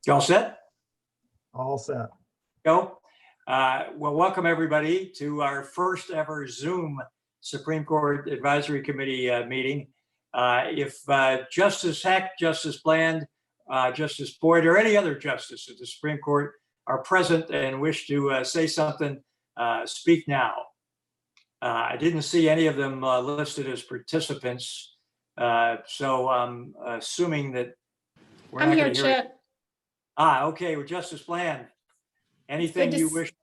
You all set? All set. Go. Well, welcome everybody to our first ever Zoom Supreme Court Advisory Committee meeting. If Justice Heck, Justice Bland, Justice Boyd, or any other justice of the Supreme Court are present and wish to say something, speak now. I didn't see any of them listed as participants, so I'm assuming that we're I'm not here, going to hear it. Chip. Okay, with Justice Bland, anything you wish to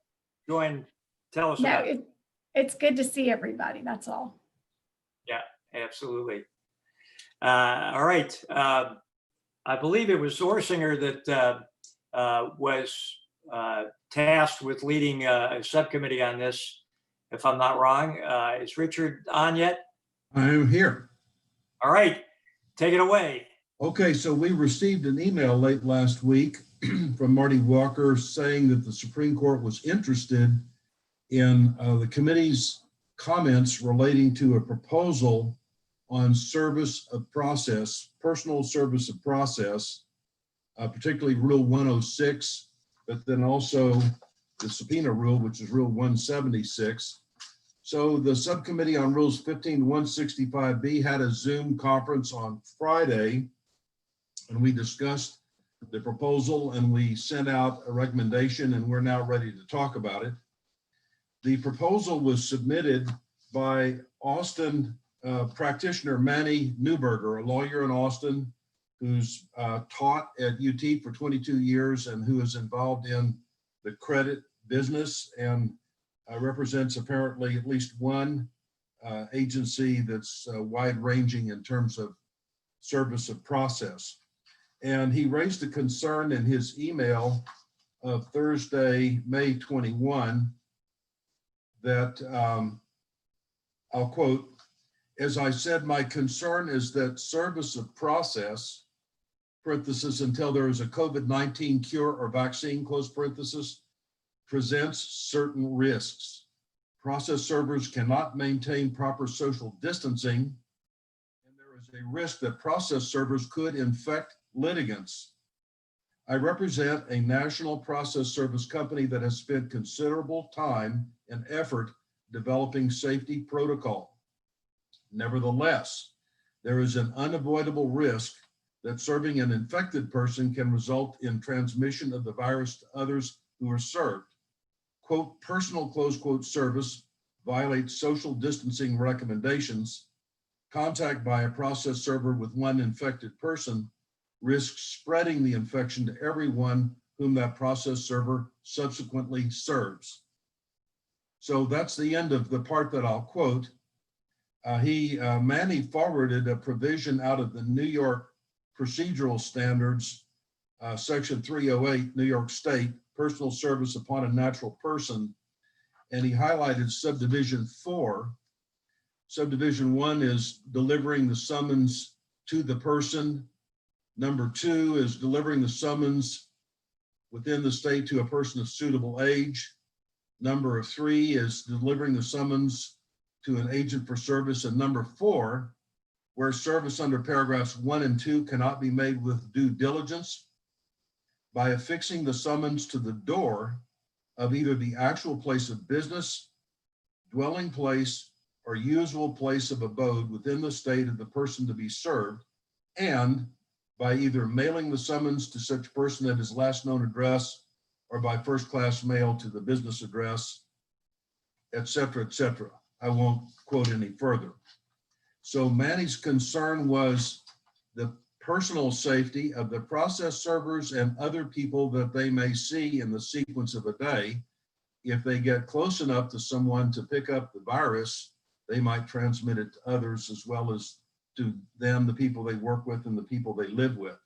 join, tell us No, about it. it's good to see everybody. That's all. Yeah, absolutely. All right. I believe it was Orsinger that was tasked with leading a subcommittee on this, if I'm not wrong. Is Richard on yet? I am here. All right, take it away. Okay, so we received an email late last week from Marty Walker saying that the Supreme Court was interested in the committee's comments relating to a proposal on service of process, personal service of process, particularly Rule 106, but then also the subpoena rule, which is Rule 176. So the subcommittee on Rules 15 to 165B had a Zoom conference on Friday, and we discussed the proposal and we sent out a recommendation, and we're now ready to talk about it. The proposal was submitted by Austin practitioner Manny Newberger, a lawyer in Austin who's taught at UT for 22 years and who is involved in the credit business and represents apparently at least one agency that's wide-ranging in terms of service of process. And he raised a concern in his email of Thursday, May 21, that I'll quote, "As I said, my concern is that service of process, parenthesis, until there is a COVID-19 cure or vaccine, close parenthesis, presents certain risks. Process servers cannot maintain proper social distancing, and there is a risk that process servers could infect litigants. I represent a national process service company that has spent considerable time and effort developing safety protocol. Nevertheless, there is an unavoidable risk that serving an infected person can result in transmission of the virus to others who are served. Quote, personal, close quote, service violates social distancing recommendations. Contact by a process server with one infected person risks spreading the infection to everyone whom that process server subsequently serves." So that's the end of the part that I'll quote. Manny forwarded a provision out of the New York procedural standards, section 308, New York State, personal service upon a natural person. And he highlighted subdivision 4. Subdivision 1 is delivering the summons to the person. Number 2 is delivering the summons within the state to a person of suitable age. Number 3 is delivering the summons to an agent for service. And number 4, where service under paragraphs 1 and 2 cannot be made with due diligence, by affixing the summons to the door of either the actual place of business, dwelling place, or usual place of abode within the state of the person to be served, and by either mailing the summons to such person at his last known address or by first-class mail to the business address, et cetera, et cetera. I won't quote any further. So Manny's concern was the personal safety of the process servers and other people that they may see in the sequence of a day. If they get close enough to someone to pick up the virus, they might transmit it to others as well as to them, the people they work with and the people they live with.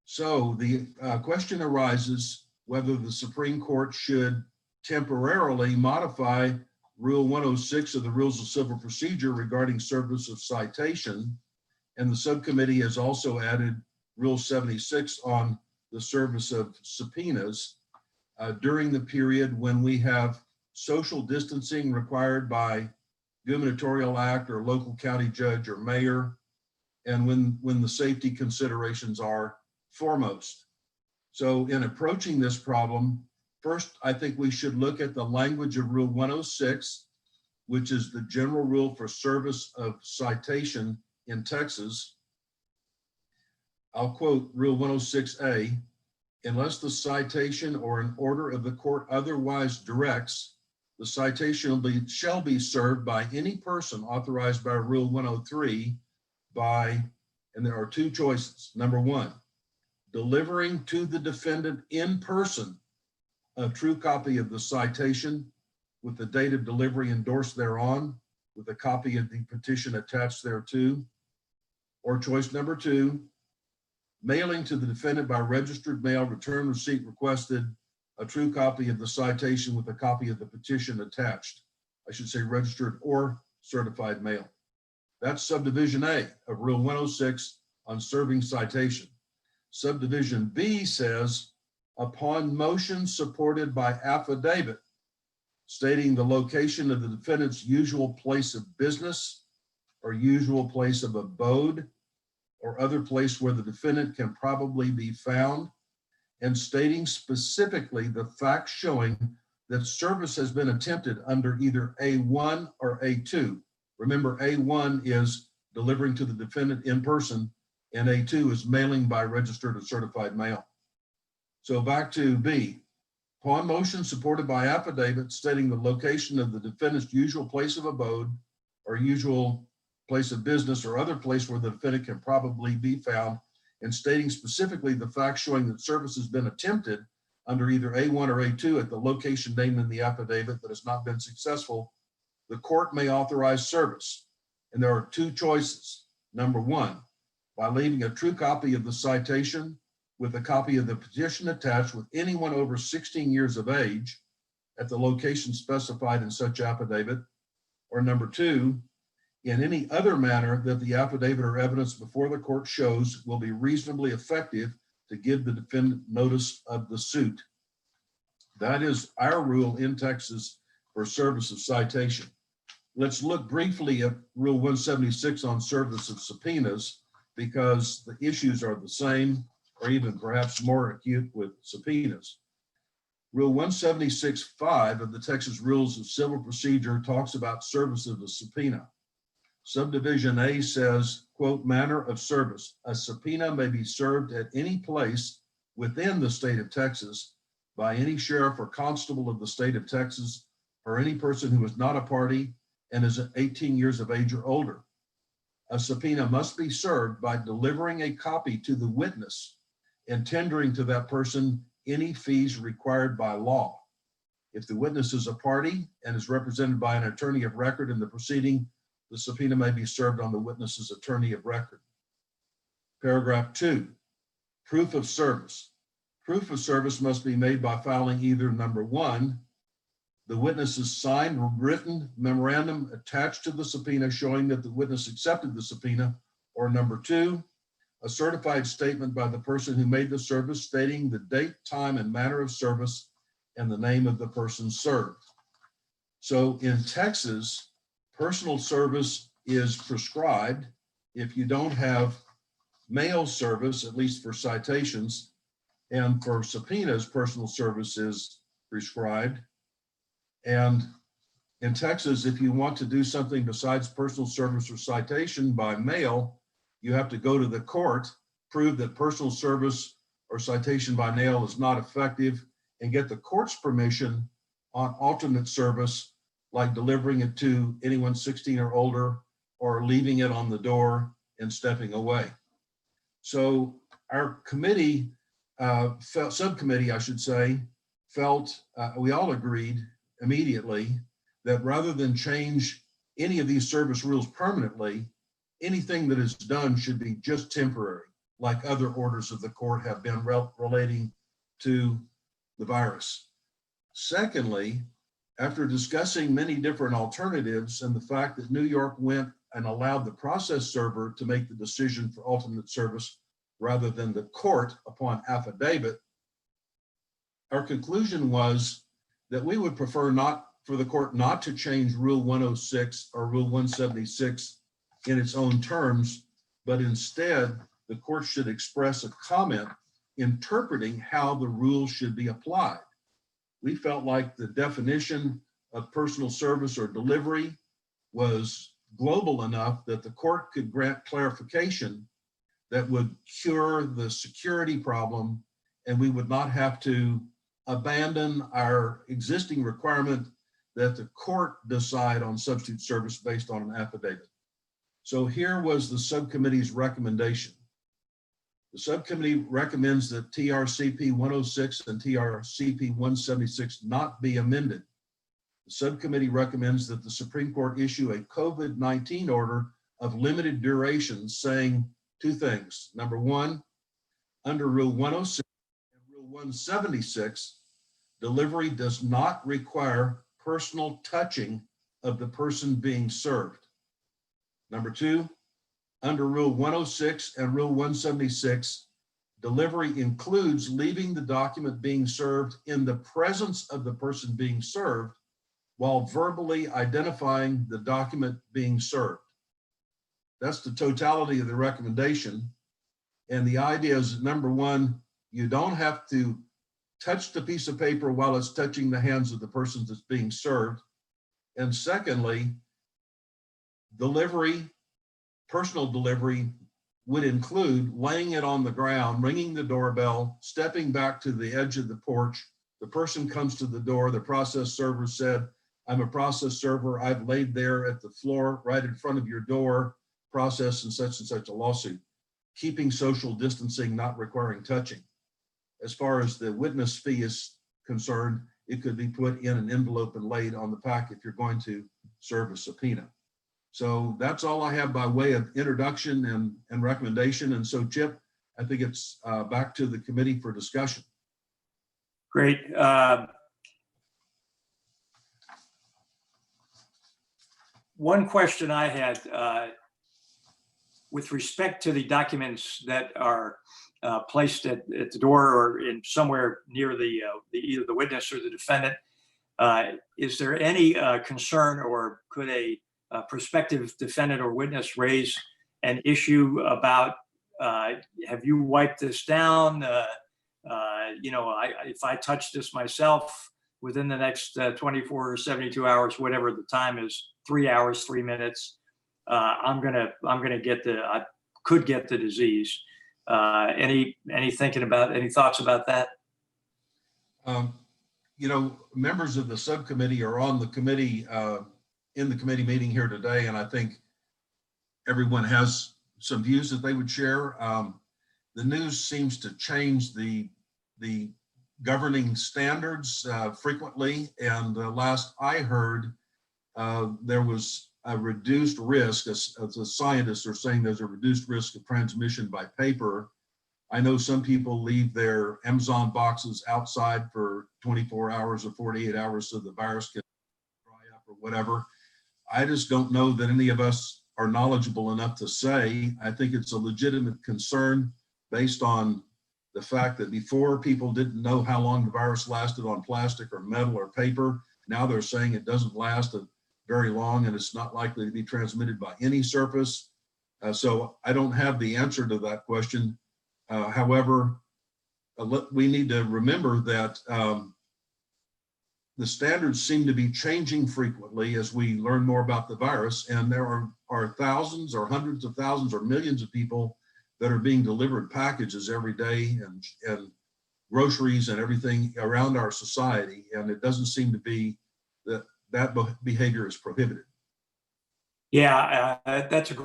So the question arises whether the Supreme Court should temporarily modify Rule 106 of the Rules of Civil Procedure regarding service of citation. And the subcommittee has also added Rule 76 on the service of subpoenas during the period when we have social distancing required by gubernatorial act or local county judge or mayor, and when the safety considerations are foremost. So in approaching this problem, first, I think we should look at the language of Rule 106, which is the general rule for service of citation in Texas. I'll quote Rule 106A, unless the citation or an order of the court otherwise directs, the citation shall be served by any person authorized by Rule 103 by, and there are two choices. Number one, delivering to the defendant in person a true copy of the citation with the date of delivery endorsed thereon, with a copy of the petition attached thereto. Or choice number two, mailing to the defendant by registered mail, return receipt requested, a true copy of the citation with a copy of the petition attached. I should say registered or certified mail. That's subdivision A of Rule 106 on serving citation. Subdivision B says, upon motion supported by affidavit, stating the location of the defendant's usual place of business or usual place of abode or other place where the defendant can probably be found, and stating specifically the facts showing that service has been attempted under either A1 or A2. Remember, A1 is delivering to the defendant in person, and A2 is mailing by registered or certified mail. So back to B. Upon motion supported by affidavit stating the location of the defendant's usual place of abode or usual place of business or other place where the defendant can probably be found, and stating specifically the facts showing that service has been attempted under either A1 or A2 at the location named in the affidavit that has not been successful, the court may authorize service. And there are two choices. Number one, by leaving a true copy of the citation with a copy of the petition attached with anyone over 16 years of age at the location specified in such affidavit. Or number two, in any other manner that the affidavit or evidence before the court shows will be reasonably effective to give the defendant notice of the suit. That is our rule in Texas for service of citation. Let's look briefly at Rule 176 on service of subpoenas, because the issues are the same or even perhaps more acute with subpoenas. Rule 176.5 of the Texas Rules of Civil Procedure talks about service of a subpoena. Subdivision A says, quote, manner of service. A subpoena may be served at any place within the state of Texas by any sheriff or constable of the state of Texas or any person who is not a party and is 18 years of age or older. A subpoena must be served by delivering a copy to the witness and tendering to that person any fees required by law. If the witness is a party and is represented by an attorney of record in the proceeding, the subpoena may be served on the witness's attorney of record. Paragraph 2, proof of service. Proof of service must be made by filing either number one, the witness's signed written memorandum attached to the subpoena showing that the witness accepted the subpoena, or number two, a certified statement by the person who made the service stating the date, time, and manner of service and the name of the person served. So in Texas, personal service is prescribed if you don't have mail service, at least for citations, and for subpoenas, personal service is prescribed. And in Texas, if you want to do something besides personal service or citation by mail, you have to go to the court, prove that personal service or citation by mail is not effective, and get the court's permission on alternate service, like delivering it to anyone 16 or older, or leaving it on the door and stepping away. So our committee, subcommittee, I should say, felt, we all agreed immediately that rather than change any of these service rules permanently, anything that is done should be just temporary, like other orders of the court have been relating to the virus. Secondly, after discussing many different alternatives and the fact that New York went and allowed the process server to make the decision for alternate service rather than the court upon affidavit, our conclusion was that we would prefer not for the court not to change Rule 106 or Rule 176 in its own terms, but instead the court should express a comment interpreting how the rules should be applied. We felt like the definition of personal service or delivery was global enough that the court could grant clarification that would cure the security problem, and we would not have to abandon our existing requirement that the court decide on substitute service based on an affidavit. So here was the subcommittee's recommendation. The subcommittee recommends that TRCP 106 and TRCP 176 not be amended. The subcommittee recommends that the Supreme Court issue a COVID-19 order of limited duration saying two things. Number one, under Rule 106 and Rule 176, delivery does not require personal touching of the person being served. Number two, under Rule 106 and Rule 176, delivery includes leaving the document being served in the presence of the person being served while verbally identifying the document being served. That's the totality of the recommendation. And the idea is, number one, you don't have to touch the piece of paper while it's touching the hands of the person that's being served. And secondly, delivery, personal delivery would include laying it on the ground, ringing the doorbell, stepping back to the edge of the porch. The person comes to the door, the process server said, I'm a process server, I've laid there at the floor right in front of your door, process and such a lawsuit. Keeping social distancing, not requiring touching. As far as the witness fee is concerned, it could be put in an envelope and laid on the pack if you're going to serve a subpoena. So that's all I have by way of introduction and recommendation. And so, Chip, I think it's back to the committee for discussion. Great. One question I had with respect to the documents that are placed at the door or in somewhere near either the witness or the defendant, is there any concern, or could a prospective defendant or witness raise an issue about, have you wiped this down? If I touch this myself within the next 24 or 72 hours, whatever the time is, 3 hours, 3 minutes, I could get the disease. Any thoughts about that? Members of the subcommittee are on the committee, in the committee meeting here today, and I think everyone has some views that they would share. The news seems to change the governing standards frequently, and last I heard, there was a reduced risk, as the scientists are saying there's a reduced risk of transmission by paper. I know some people leave their Amazon boxes outside for 24 hours or 48 hours so the virus can dry up or whatever. I just don't know that any of us are knowledgeable enough to say. I think it's a legitimate concern based on the fact that before people didn't know how long the virus lasted on plastic or metal or paper. Now they're saying it doesn't last very long and it's not likely to be transmitted by any surface. So I don't have the answer to that question. However, we need to remember that the standards seem to be changing frequently as we learn more about the virus, and there are thousands or hundreds of thousands or millions of people that are being delivered packages every day and groceries and everything around our society, and it doesn't seem to be that behavior is prohibited. Yeah, that's a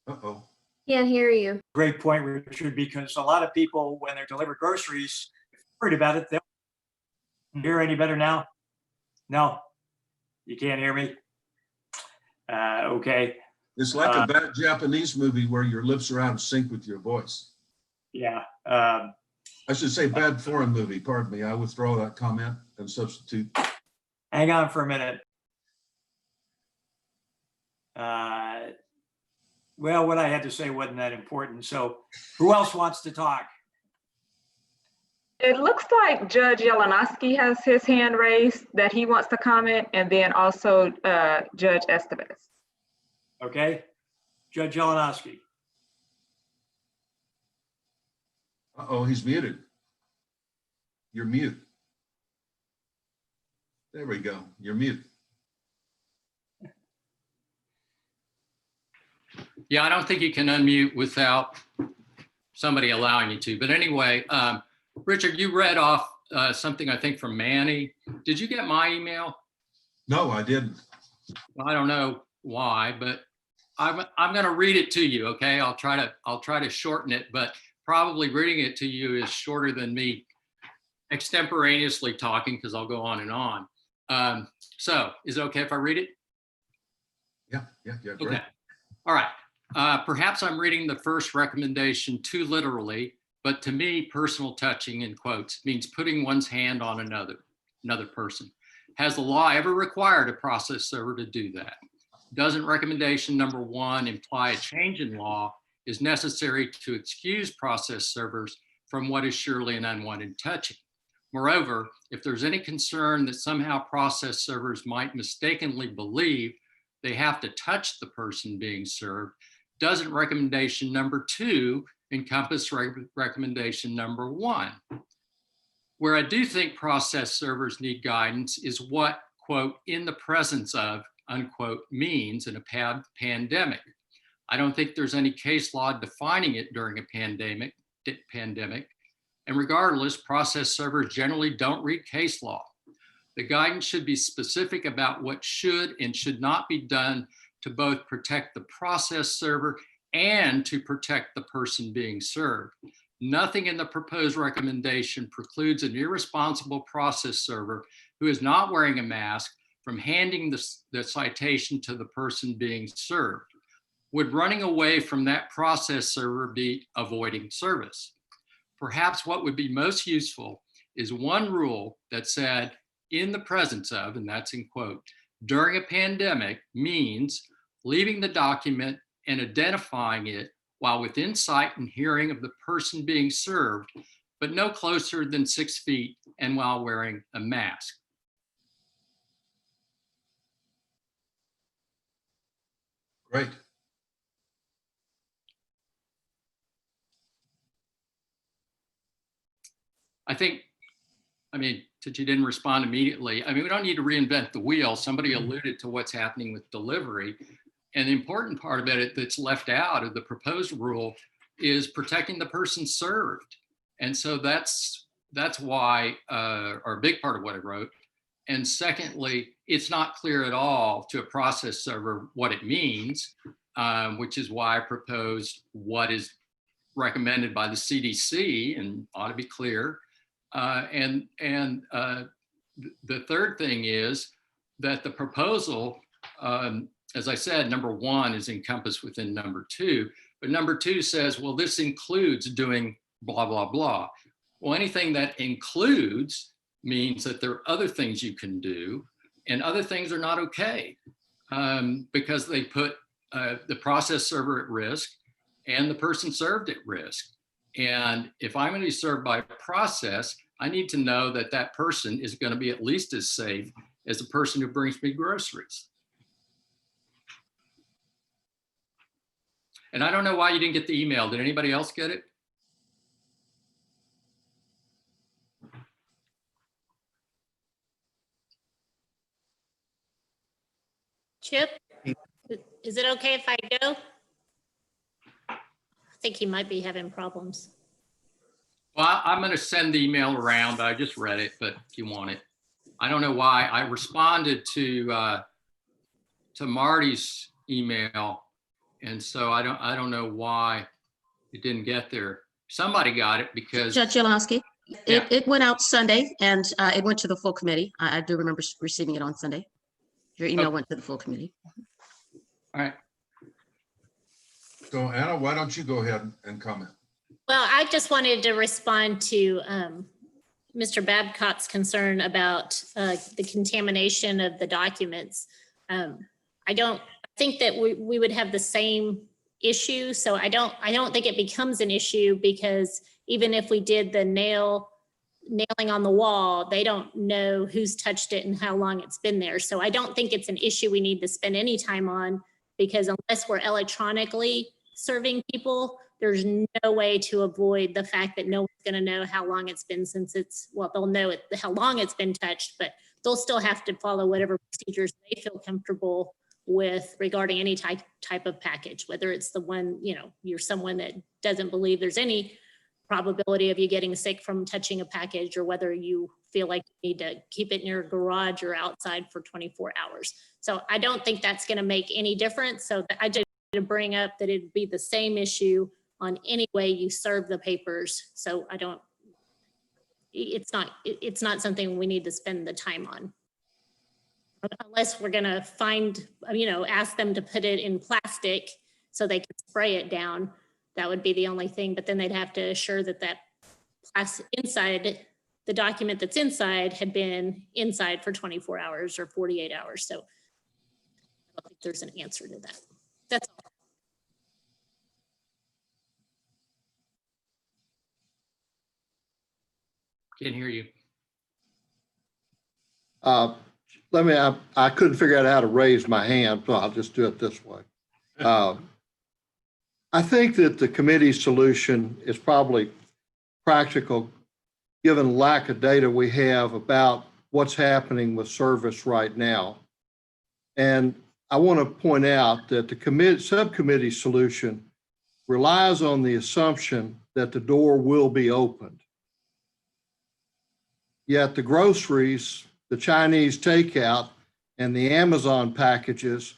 Uh-oh. Can't hear you. great point, Richard, because a lot of people, when they're delivered groceries, worried about it. They'll hear any better now? No, you can't hear me? Okay. It's like a bad Japanese movie where your lips are out of sync with your voice. Yeah. I should say bad foreign movie, pardon me. I withdraw that comment and substitute. Hang on for a minute. Well, what I had to say wasn't that important. So who else wants to talk? It looks like Judge Yalanowski has his hand raised that he wants to comment, and then also Judge Estevez. Okay. Judge Yalanowski. Uh-oh, he's muted. You're mute. There we go. You're mute. Yeah, I don't think you can unmute without somebody allowing you to. But anyway, Richard, you read off something, I think, from Manny. Did you get my email? No, I didn't. Well, I don't know why, but I'm going to read it to you. Okay, I'll try to shorten it, but probably reading it to you is shorter than me extemporaneously talking, because I'll go on and on. So is it okay if I read it? Yeah, great. Okay. All right. Perhaps I'm reading the first recommendation too literally, but to me, personal touching, in quotes, means putting one's hand on another person. Has the law ever required a process server to do that? Doesn't recommendation number 1 imply a change in law is necessary to excuse process servers from what is surely an unwanted touching? Moreover, if there's any concern that somehow process servers might mistakenly believe they have to touch the person being served, doesn't recommendation number 2 encompass recommendation number 1? Where I do think process servers need guidance is what, quote, in the presence of, unquote, means in a pandemic. I don't think there's any case law defining it during a pandemic. And regardless, process servers generally don't read case law. The guidance should be specific about what should and should not be done to both protect the process server and to protect the person being served. Nothing in the proposed recommendation precludes an irresponsible process server who is not wearing a mask from handing the citation to the person being served. Would running away from that process server be avoiding service? Perhaps what would be most useful is one rule that said, in the presence of, and that's in quote, during a pandemic means leaving the document and identifying it while within sight and hearing of the person being served, but no closer than 6 feet and while wearing a mask. Great. I think, since you didn't respond immediately, we don't need to reinvent the wheel. Somebody alluded to what's happening with delivery. And the important part about it that's left out of the proposed rule is protecting the person served. And so that's why, or a big part of what I wrote. And secondly, it's not clear at all to a process server what it means, which is why I proposed what is recommended by the CDC and ought to be clear. And the third thing is that the proposal, as I said, number 1 is encompassed within number 2, but number 2 says, well, this includes doing blah, blah, blah. Well, anything that includes means that there are other things you can do, and other things are not okay because they put the process server at risk and the person served at risk. And if I'm going to be served by a process, I need to know that that person is going to be at least as safe as the person who brings me groceries. And I don't know why you didn't get the email. Did anybody else get it? Chip, is it okay if I go? I think he might be having problems. Well, I'm going to send the email around. I just read it, but if you want it. I don't know why. I responded to Marty's email, and so I don't know why it didn't get there. Somebody got it because Judge Jelowski, Yeah. it went out Sunday and it went to the full committee. I do remember receiving it on Sunday. Your email Okay. went to the full committee. all right. So Anna, why don't you go ahead and comment? Well, I just wanted to respond to Mr. Babcock's concern about the contamination of the documents. I don't think that we would have the same issue. So I don't think it becomes an issue because even if we did the nailing on the wall, they don't know who's touched it and how long it's been there. So I don't think it's an issue we need to spend any time on because unless we're electronically serving people, there's no way to avoid the fact that no one's going to know how long it's been since they'll know how long it's been touched, but they'll still have to follow whatever procedures they feel comfortable with regarding any type of package, whether it's the one, you're someone that doesn't believe there's any probability of you getting sick from touching a package, or whether you feel like you need to keep it in your garage or outside for 24 hours. So I don't think that's going to make any difference. So I just wanted to bring up that it'd be the same issue on any way you serve the papers. So it's not something we need to spend the time on. Unless we're going to ask them to put it in plastic so they can spray it down. That would be the only thing, but then they'd have to assure that inside, the document that's inside had been inside for 24 hours or 48 hours. So I don't think there's an answer to that. That's all. Can't hear you. I couldn't figure out how to raise my hand, so I'll just do it this way. I think that the committee's solution is probably practical, given lack of data we have about what's happening with service right now. And I want to point out that the subcommittee solution relies on the assumption that the door will be opened. Yet the groceries, the Chinese takeout, and the Amazon packages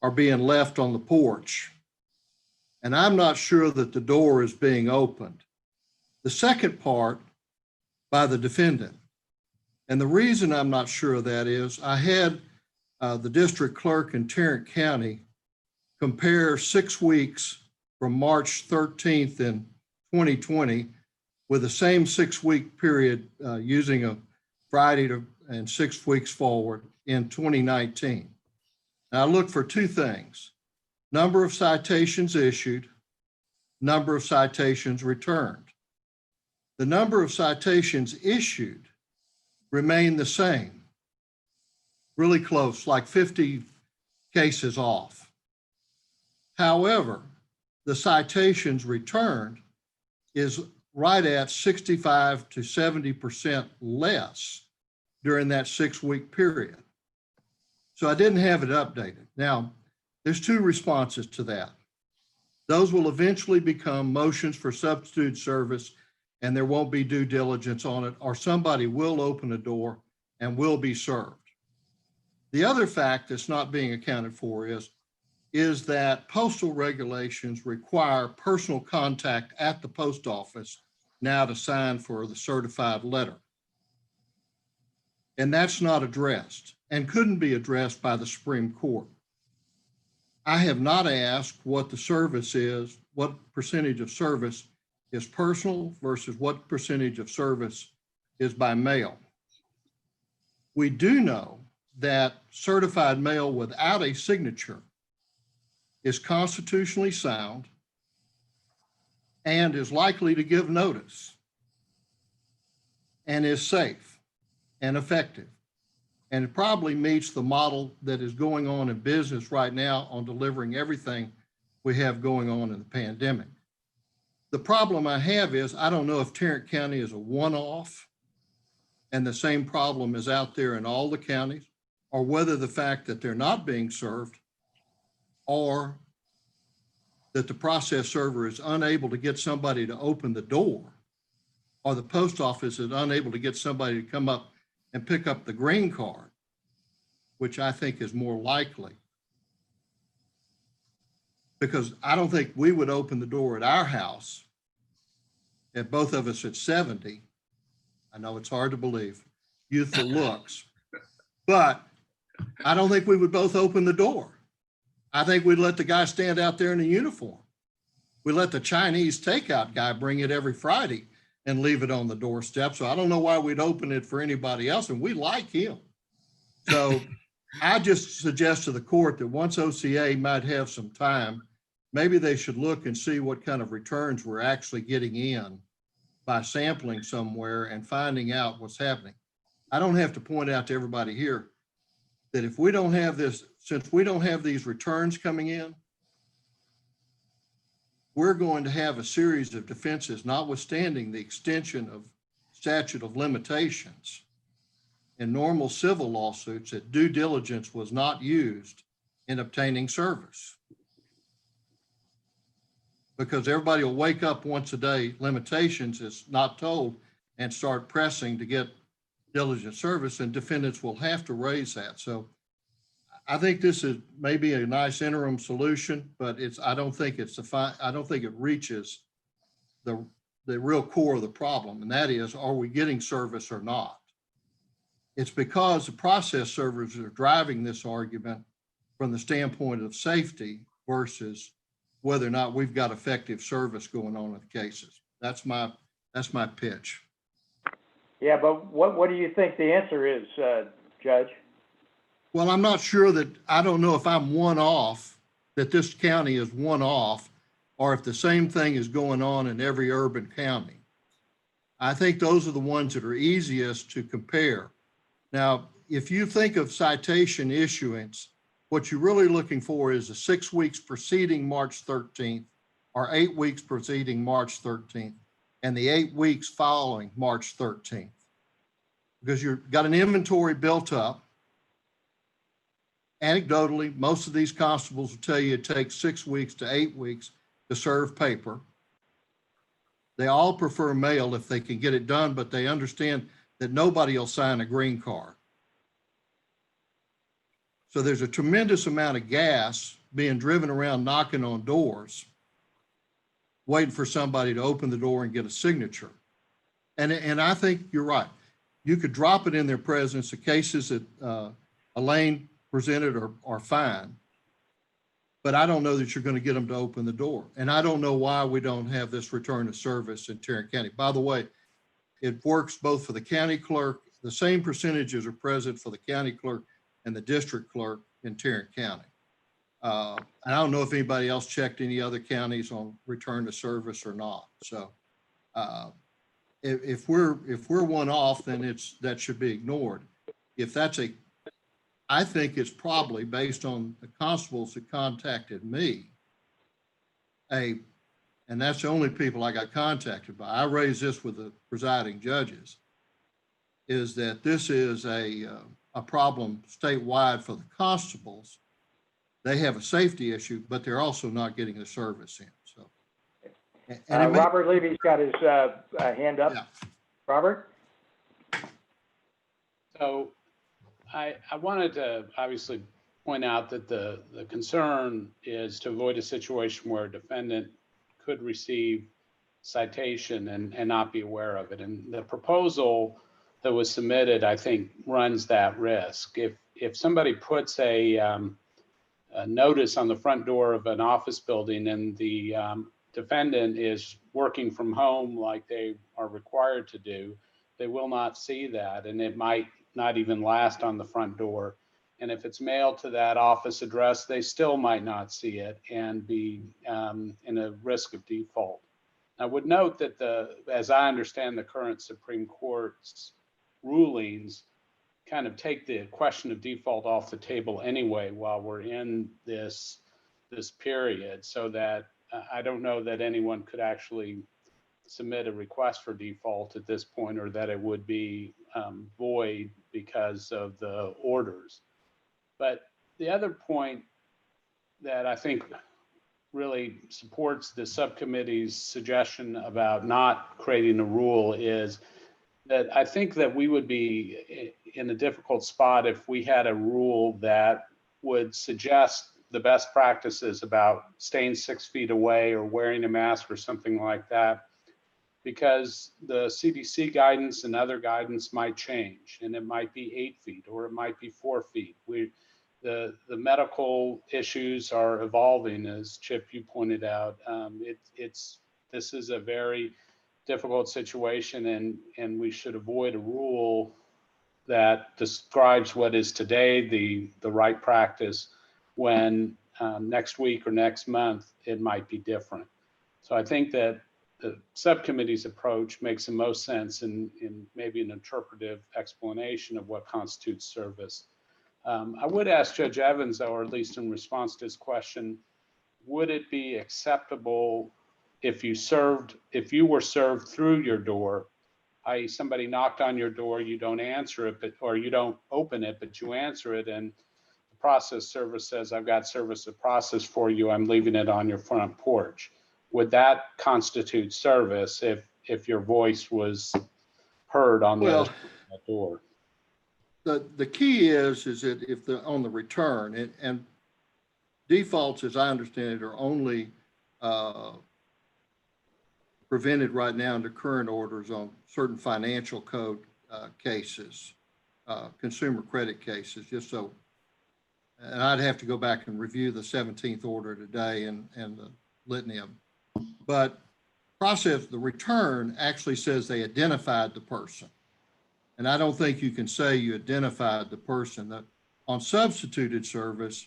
are being left on the porch. And I'm not sure that the door is being opened. The second part by the defendant. And the reason I'm not sure of that is I had the district clerk in Tarrant County compare 6 weeks from March 13th in 2020 with the same 6-week period using a Friday and 6 weeks forward in 2019. Now I look for two things: number of citations issued, number of citations returned. The number of citations issued remained the same, really close, like 50 cases off. However, the citations returned is right at 65 to 70% less during that 6-week period. So I didn't have it updated. Now, there's two responses to that. Those will eventually become motions for substitute service, and there won't be due diligence on it, or somebody will open a door and will be served. The other fact that's not being accounted for is that postal regulations require personal contact at the post office now to sign for the certified letter. And that's not addressed and couldn't be addressed by the Supreme Court. I have not asked what the service is, what percentage of service is personal versus what percentage of service is by mail. We do know that certified mail without a signature is constitutionally sound and is likely to give notice and is safe and effective. And it probably meets the model that is going on in business right now on delivering everything we have going on in the pandemic. The problem I have is I don't know if Tarrant County is a one-off and the same problem is out there in all the counties, or whether the fact that they're not being served or that the process server is unable to get somebody to open the door, or the post office is unable to get somebody to come up and pick up the green card, which I think is more likely. Because I don't think we would open the door at our house at both of us at 70. I know it's hard to believe, youthful looks, but I don't think we would both open the door. I think we'd let the guy stand out there in a uniform. We let the Chinese takeout guy bring it every Friday and leave it on the doorstep. So I don't know why we'd open it for anybody else, and we like him. So I just suggest to the court that once OCA might have some time, maybe they should look and see what kind of returns we're actually getting in by sampling somewhere and finding out what's happening. I don't have to point out to everybody here that if we don't have this, since we don't have these returns coming in, we're going to have a series of defenses, notwithstanding the extension of statute of limitations in normal civil lawsuits, that due diligence was not used in obtaining service. Because everybody will wake up once a day, limitations is not told, and start pressing to get diligent service, and defendants will have to raise that. So I think this is maybe a nice interim solution, but I don't think it reaches the real core of the problem, and that is, are we getting service or not? It's because the process servers are driving this argument from the standpoint of safety versus whether or not we've got effective service going on in the cases. That's my pitch. Yeah, but what do you think the answer is, Judge? Well, I'm not sure I don't know if I'm one off, that this county is one off, or if the same thing is going on in every urban county. I think those are the ones that are easiest to compare. Now, if you think of citation issuance, what you're really looking for is the 6 weeks preceding March 13th or 8 weeks preceding March 13th and the 8 weeks following March 13th. Because you've got an inventory built up. Anecdotally, most of these constables will tell you it takes 6 weeks to 8 weeks to serve paper. They all prefer mail if they can get it done, but they understand that nobody will sign a green card. So there's a tremendous amount of gas being driven around knocking on doors, waiting for somebody to open the door and get a signature. And I think you're right. You could drop it in their presence. The cases that Elaine presented are fine, but I don't know that you're going to get them to open the door. And I don't know why we don't have this return of service in Tarrant County. By the way, it works both for the county clerk. The same percentages are present for the county clerk and the district clerk in Tarrant County. I don't know if anybody else checked any other counties on return to service or not. So if we're one off, then that should be ignored. If I think it's probably based on the constables that contacted me, and that's the only people I got contacted by. I raised this with the presiding judges, is that this is a problem statewide for the constables. They have a safety issue, but they're also not getting the service in. So, Robert Levy's got his hand up. Yeah. Robert? So I wanted to obviously point out that the concern is to avoid a situation where a defendant could receive citation and not be aware of it. And the proposal that was submitted, I think, runs that risk. If somebody puts a notice on the front door of an office building and the defendant is working from home like they are required to do, they will not see that, and it might not even last on the front door. And if it's mailed to that office address, they still might not see it and be in a risk of default. I would note that as I understand the current Supreme Court's rulings, kind of take the question of default off the table anyway while we're in this period, so that I don't know that anyone could actually submit a request for default at this point, or that it would be void because of the orders. But the other point that I think really supports the subcommittee's suggestion about not creating a rule is that I think that we would be in a difficult spot if we had a rule that would suggest the best practices about staying 6 feet away or wearing a mask or something like that, because the CDC guidance and other guidance might change, and it might be 8 feet or it might be 4 feet. The medical issues are evolving, as Chip, you pointed out. This is a very difficult situation, and we should avoid a rule that describes what is today the right practice when next week or next month it might be different. So I think that the subcommittee's approach makes the most sense in maybe an interpretive explanation of what constitutes service. I would ask Judge Evans, though, or at least in response to his question, would it be acceptable if you were served through your door, i.e. somebody knocked on your door, you don't answer it, or you don't open it, but you answer it, and the process server says, I've got service of process for you, I'm leaving it on your front porch. Would that constitute service if your voice was heard on the other side of the door? The key is that if on the return, and defaults, as I understand it, are only prevented right now under current orders on certain financial code cases, consumer credit cases, just so. And I'd have to go back and review the 17th order today and the litany of them. But the return actually says they identified the person. And I don't think you can say you identified the person. That on substituted service,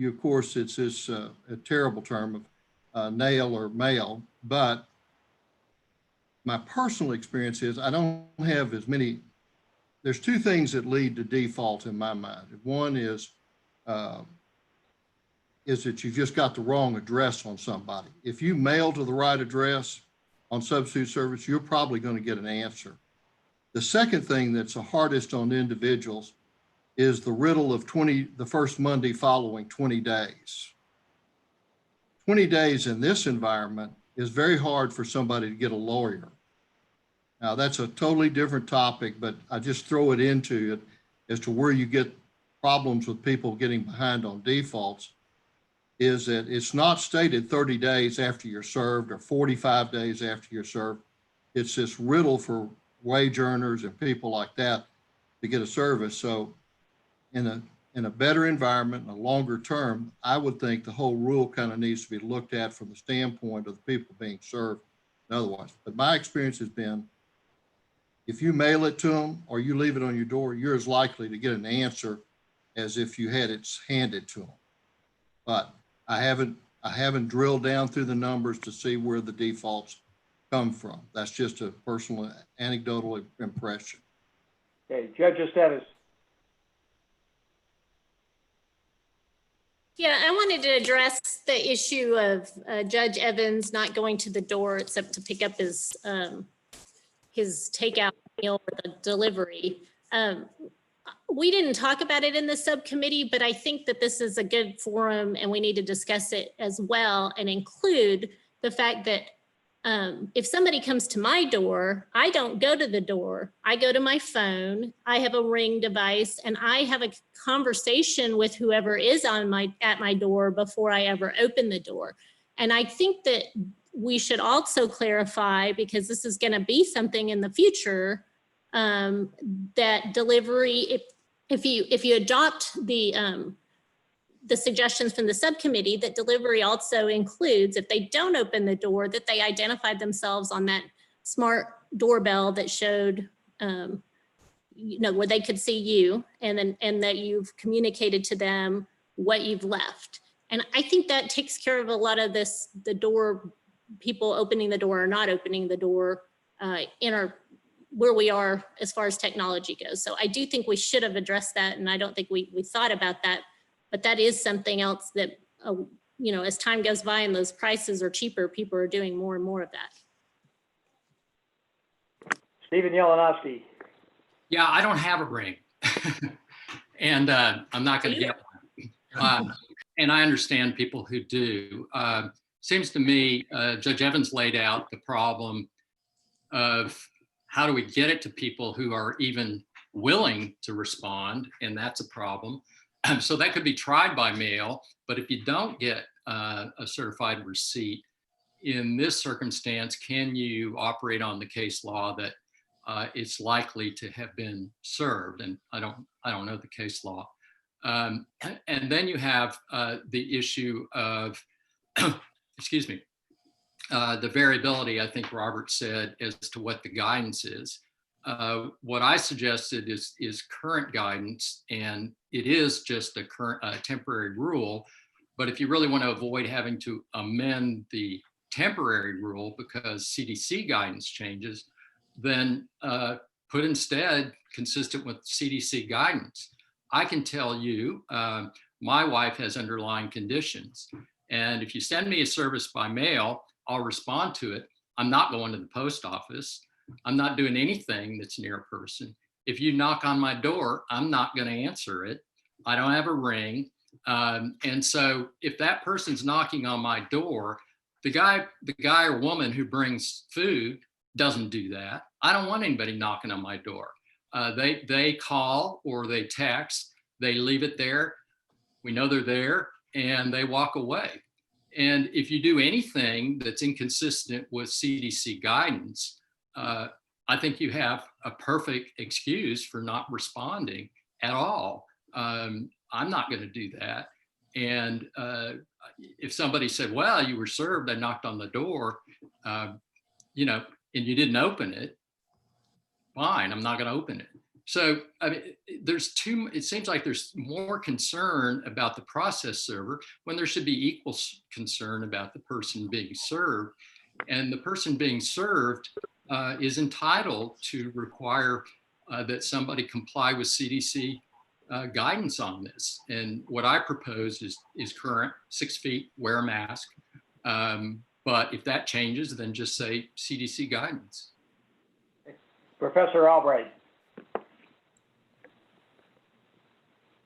of course, it's this a terrible term of nail or mail, but my personal experience is I don't have as many. There's two things that lead to default in my mind. One is that you've just got the wrong address on somebody. If you mail to the right address on substitute service, you're probably going to get an answer. The second thing that's the hardest on individuals is the riddle of the first Monday following 20 days. 20 days in this environment is very hard for somebody to get a lawyer. Now, that's a totally different topic, but I just throw it into it as to where you get problems with people getting behind on defaults, is that it's not stated 30 days after you're served or 45 days after you're served. It's this riddle for wage earners and people like that to get a service. So in a better environment, in a longer term, I would think the whole rule kind of needs to be looked at from the standpoint of the people being served and otherwise. But my experience has been, if you mail it to them or you leave it on your door, you're as likely to get an answer as if you had it handed to them. But I haven't drilled down through the numbers to see where the defaults come from. That's just a personal anecdotal impression. Okay, Judge Esteves. Yeah, I wanted to address the issue of Judge Evans not going to the door except to pick up his takeout meal or the delivery. We didn't talk about it in the subcommittee, but I think that this is a good forum and we need to discuss it as well and include the fact that if somebody comes to my door, I don't go to the door. I go to my phone. I have a Ring device and I have a conversation with whoever is at my door before I ever open the door. And I think that we should also clarify, because this is going to be something in the future, that delivery, if you adopt the suggestions from the subcommittee, that delivery also includes, if they don't open the door, that they identified themselves on that smart doorbell that showed, where they could see you, and that you've communicated to them what you've left. And I think that takes care of a lot of this, the door, people opening the door or not opening the door where we are as far as technology goes. So I do think we should have addressed that, and I don't think we thought about that. But that is something else that, as time goes by and those prices are cheaper, people are doing more and more of that. Stephen Yelenoski. Yeah, I don't have a Ring. And I'm not going to get one. And I understand people who do. Seems to me, Judge Evans laid out the problem of how do we get it to people who are even willing to respond, and that's a problem. So that could be tried by mail, but if you don't get a certified receipt, in this circumstance, can you operate on the case law that it's likely to have been served? And I don't know the case law. And then you have the issue of, excuse me, the variability, I think Robert said, as to what the guidance is. What I suggested is current guidance, and it is just a current temporary rule. But if you really want to avoid having to amend the temporary rule because CDC guidance changes, then put instead consistent with CDC guidance. I can tell you, my wife has underlying conditions. And if you send me a service by mail, I'll respond to it. I'm not going to the post office. I'm not doing anything that's near a person. If you knock on my door, I'm not going to answer it. I don't have a ring. And so if that person's knocking on my door, the guy or woman who brings food doesn't do that. I don't want anybody knocking on my door. They call or they text, they leave it there. We know they're there and they walk away. And if you do anything that's inconsistent with CDC guidance, I think you have a perfect excuse for not responding at all. I'm not going to do that. And if somebody said, well, you were served, I knocked on the door, you know, and you didn't open it, fine, I'm not going to open it. So I mean, it seems like there's more concern about the process server when there should be equal concern about the person being served. And the person being served is entitled to require that somebody comply with CDC guidance on this. And what I propose is current 6 feet, wear a mask. But if that changes, then just say CDC guidance. Professor Albright.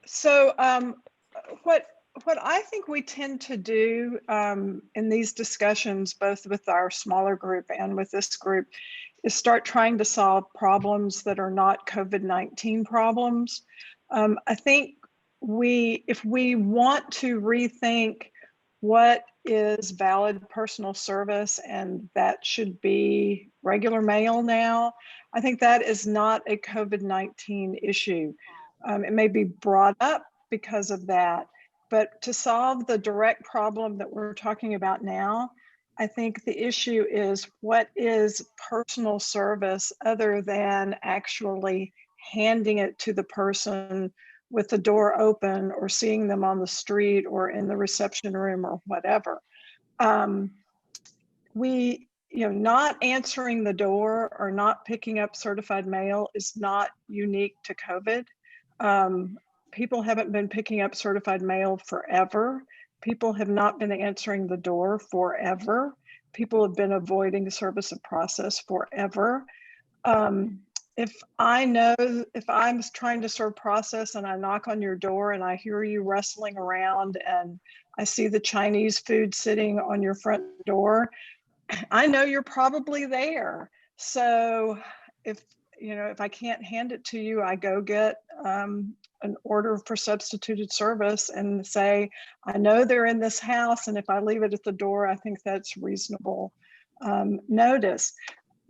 So what I think we tend to do in these discussions, both with our smaller group and with this group, is start trying to solve problems that are not COVID-19 problems. I think if we want to rethink what is valid personal service, and that should be regular mail now, I think that is not a COVID-19 issue. It may be brought up because of that, but to solve the direct problem that we're talking about now, I think the issue is what is personal service other than actually handing it to the person with the door open or seeing them on the street or in the reception room or whatever. Not answering the door or not picking up certified mail is not unique to COVID. People haven't been picking up certified mail forever. People have not been answering the door forever. People have been avoiding the service of process forever. If I'm trying to serve process and I knock on your door and I hear you rustling around and I see the Chinese food sitting on your front door, I know you're probably there. So if I can't hand it to you, I go get an order for substituted service and say, I know they're in this house, and if I leave it at the door, I think that's reasonable notice.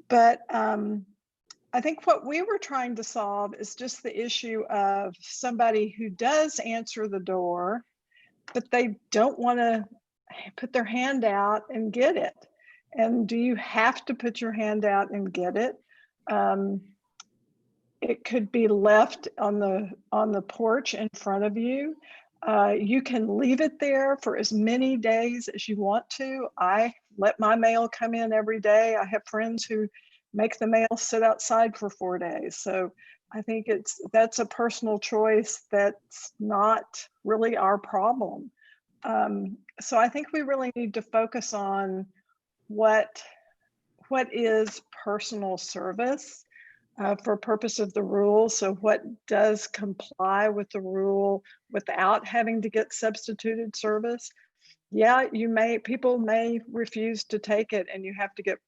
But I think what we were trying to solve is just the issue of somebody who does answer the door, but they don't want to put their hand out and get it. And do you have to put your hand out and get it? It could be left on the porch in front of you. You can leave it there for as many days as you want to. I let my mail come in every day. I have friends who make the mail sit outside for 4 days. So I think that's a personal choice that's not really our problem. So I think we really need to focus on what is personal service for purpose of the rule. So what does comply with the rule without having to get substituted service? Yeah, people may refuse to take it and you have to get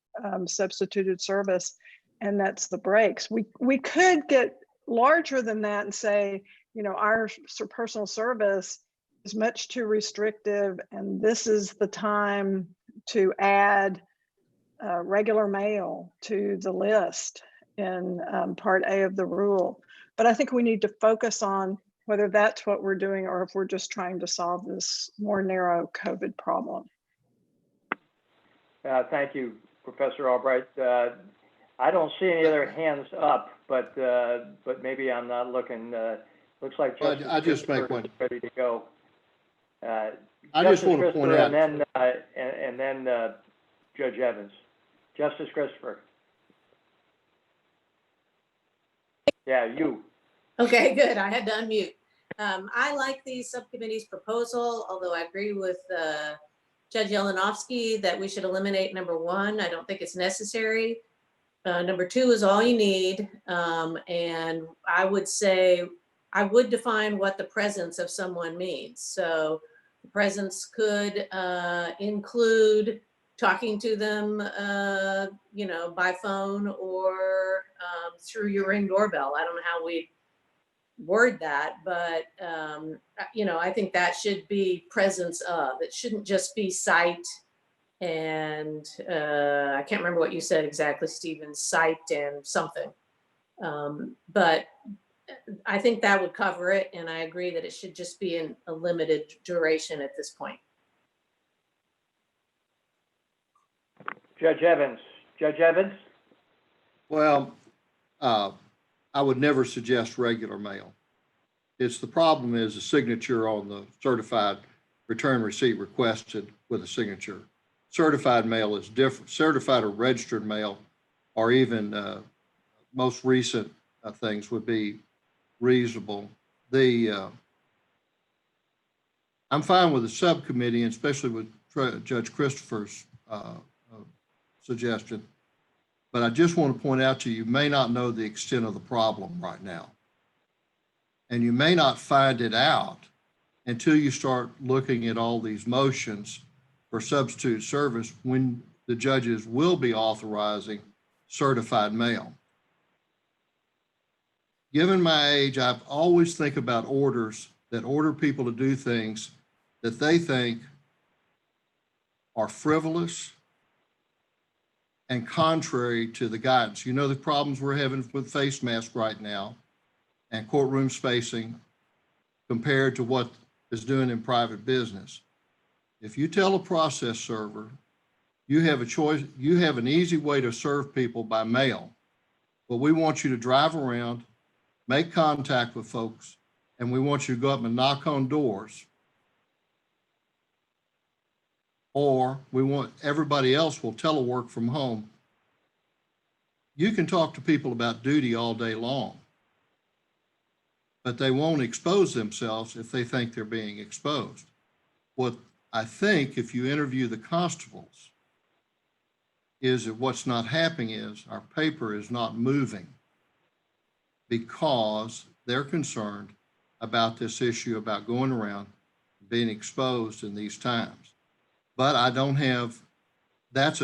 substituted service, and that's the breaks. We could get larger than that and say, our personal service is much too restrictive, and this is the time to add regular mail to the list in Part A of the rule. But I think we need to focus on whether that's what we're doing or if we're just trying to solve this more narrow COVID problem. Thank you, Professor Albright. I don't see any other hands up, but maybe I'm not looking. Looks like I just make one. Ready to go. I just want to point out, and then Judge Evans. Justice Christopher. Yeah, you. Okay, good. I had to unmute. I like the subcommittee's proposal, although I agree with Judge Yelenovsky that we should eliminate number 1. I don't think it's necessary. Number 2 is all you need. And I would say, I would define what the presence of someone means. So the presence could include talking to them, by phone or through your Ring doorbell. I don't know how we word that, but I think that should be presence of. It shouldn't just be sight and I can't remember what you said exactly, Stephen, sight and something. But I think that would cover it, and I agree that it should just be in a limited duration at this point. Judge Evans. Judge Evans? Well, I would never suggest regular mail. The problem is the signature on the certified return receipt requested with a signature. Certified mail is different. Certified or registered mail, or even most recent things would be reasonable. I'm fine with the subcommittee, and especially with Judge Christopher's suggestion. But I just want to point out to you, you may not know the extent of the problem right now. And you may not find it out until you start looking at all these motions for substitute service when the judges will be authorizing certified mail. Given my age, I've always think about orders that order people to do things that they think are frivolous and contrary to the guidance. You know, the problems we're having with face masks right now and courtroom spacing compared to what is doing in private business. If you tell a process server, you have a choice, you have an easy way to serve people by mail, but we want you to drive around, make contact with folks, and we want you to go up and knock on doors. Or we want everybody else will telework from home. You can talk to people about duty all day long, but they won't expose themselves if they think they're being exposed. What I think, if you interview the constables, is that what's not happening is our paper is not moving because they're concerned about this issue about going around being exposed in these times. But I don't have, that's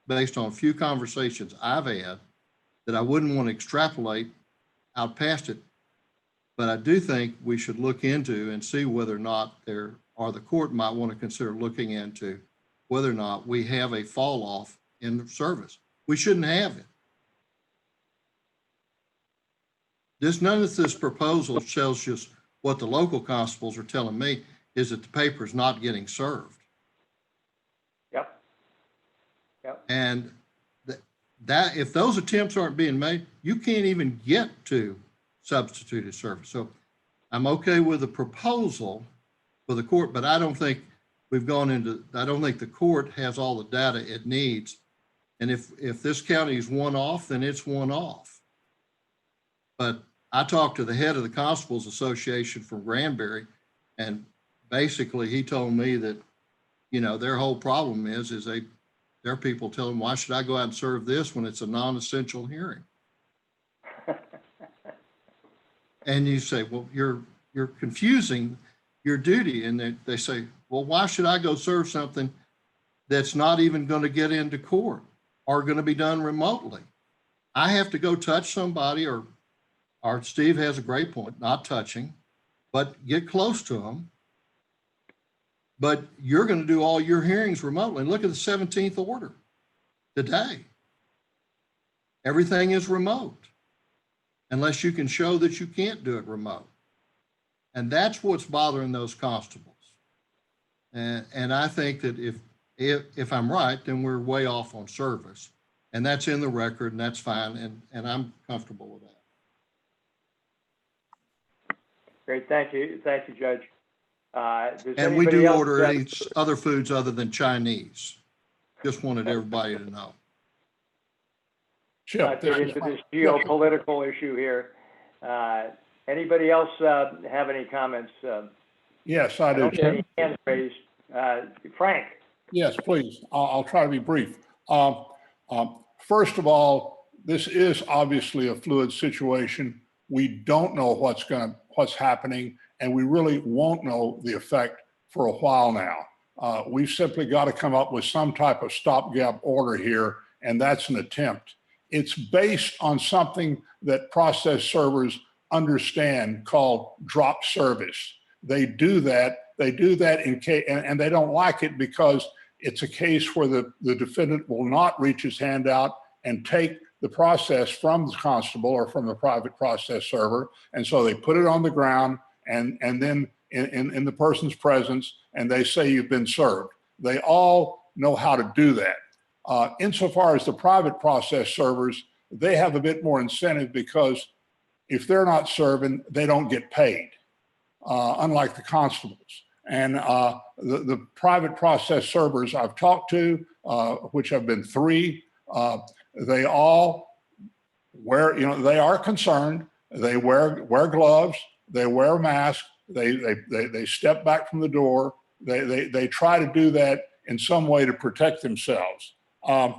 based on a few conversations I've had that I wouldn't want to extrapolate out past it. But I do think we should look into and see whether or not the court might want to consider looking into whether or not we have a fall off in service. We shouldn't have it. None of this proposal tells us what the local constables are telling me is that the paper is not getting served. Yep. And that if those attempts aren't being made, you can't even get to substituted service. So I'm okay with the proposal for the court, but I don't think I don't think the court has all the data it needs. And if this county is one off, then it's one off. But I talked to the head of the Constables Association from Granbury, and basically he told me that, their whole problem is their people tell them, why should I go out and serve this when it's a non-essential hearing? And you say, well, you're confusing your duty. And they say, well, why should I go serve something that's not even going to get into court or going to be done remotely? I have to go touch somebody, or Steve has a great point, not touching, but get close to them. But you're going to do all your hearings remotely. Look at the 17th order today. Everything is remote unless you can show that you can't do it remote. And that's what's bothering those constables. And I think that if I'm right, then we're way off on service. And that's in the record, and that's fine. And I'm comfortable with that. Great, thank you. Thank you, Judge. And we do order other foods other than Chinese. Just wanted everybody to know. Not get into this geopolitical issue here. Anybody else have any comments? Yes, I do. Any hands raised? Frank? Yes, please. I'll try to be brief. First of all, this is obviously a fluid situation. We don't know what's happening, and we really won't know the effect for a while now. We've simply got to come up with some type of stopgap order here, and that's an attempt. It's based on something that process servers understand called drop service. They do that in case, and they don't like it because it's a case where the defendant will not reach his hand out and take the process from the constable or from the private process server. And so they put it on the ground and then in the person's presence, and they say you've been served. They all know how to do that. Insofar as the private process servers, they have a bit more incentive because if they're not serving, they don't get paid, unlike the constables. And the private process servers I've talked to, which have been 3, they all wear, they are concerned. They wear gloves, they wear a mask, they step back from the door. They try to do that in some way to protect themselves. I'm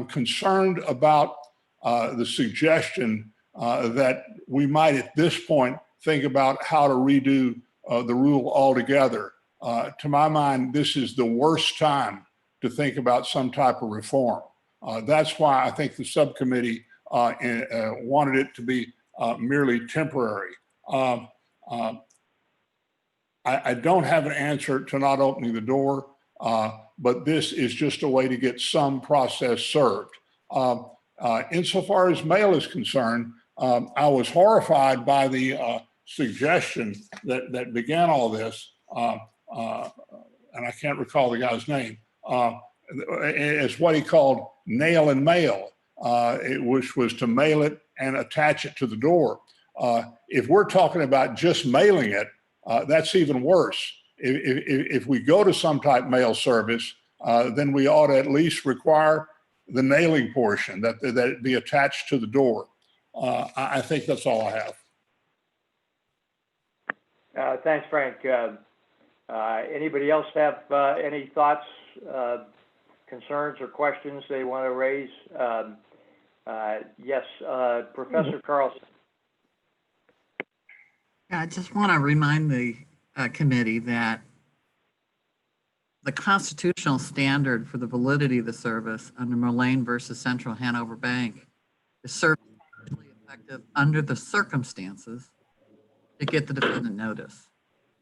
concerned about the suggestion that we might at this point think about how to redo the rule altogether. To my mind, this is the worst time to think about some type of reform. That's why I think the subcommittee wanted it to be merely temporary. I don't have an answer to not opening the door, but this is just a way to get some process served. Insofar as mail is concerned, I was horrified by the suggestion that began all this, and I can't recall the guy's name, as what he called nail and mail, which was to mail it and attach it to the door. If we're talking about just mailing it, that's even worse. If we go to some type mail service, then we ought to at least require the nailing portion, that it be attached to the door. I think that's all I have. Thanks, Frank. Anybody else have any thoughts, concerns, or questions they want to raise? Yes, Professor Carlson. I just want to remind the committee that the constitutional standard for the validity of the service under Mullane versus Central Hanover Bank is service effective under the circumstances to get the defendant notice.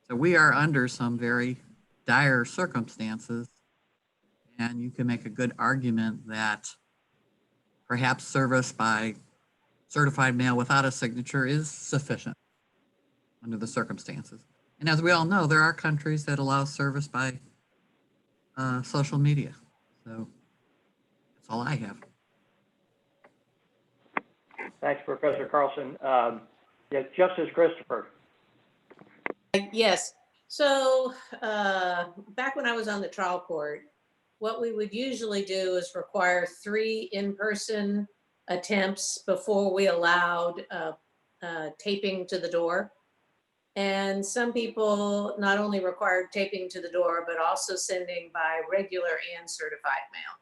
So we are under some very dire circumstances, and you can make a good argument that perhaps service by certified mail without a signature is sufficient under the circumstances. And as we all know, there are countries that allow service by social media. So that's all I have. Thanks, Professor Carlson. Yeah, Justice Christopher. Yes. So back when I was on the trial court, what we would usually do is require 3 in-person attempts before we allowed taping to the door. And some people not only required taping to the door, but also sending by regular and certified mail.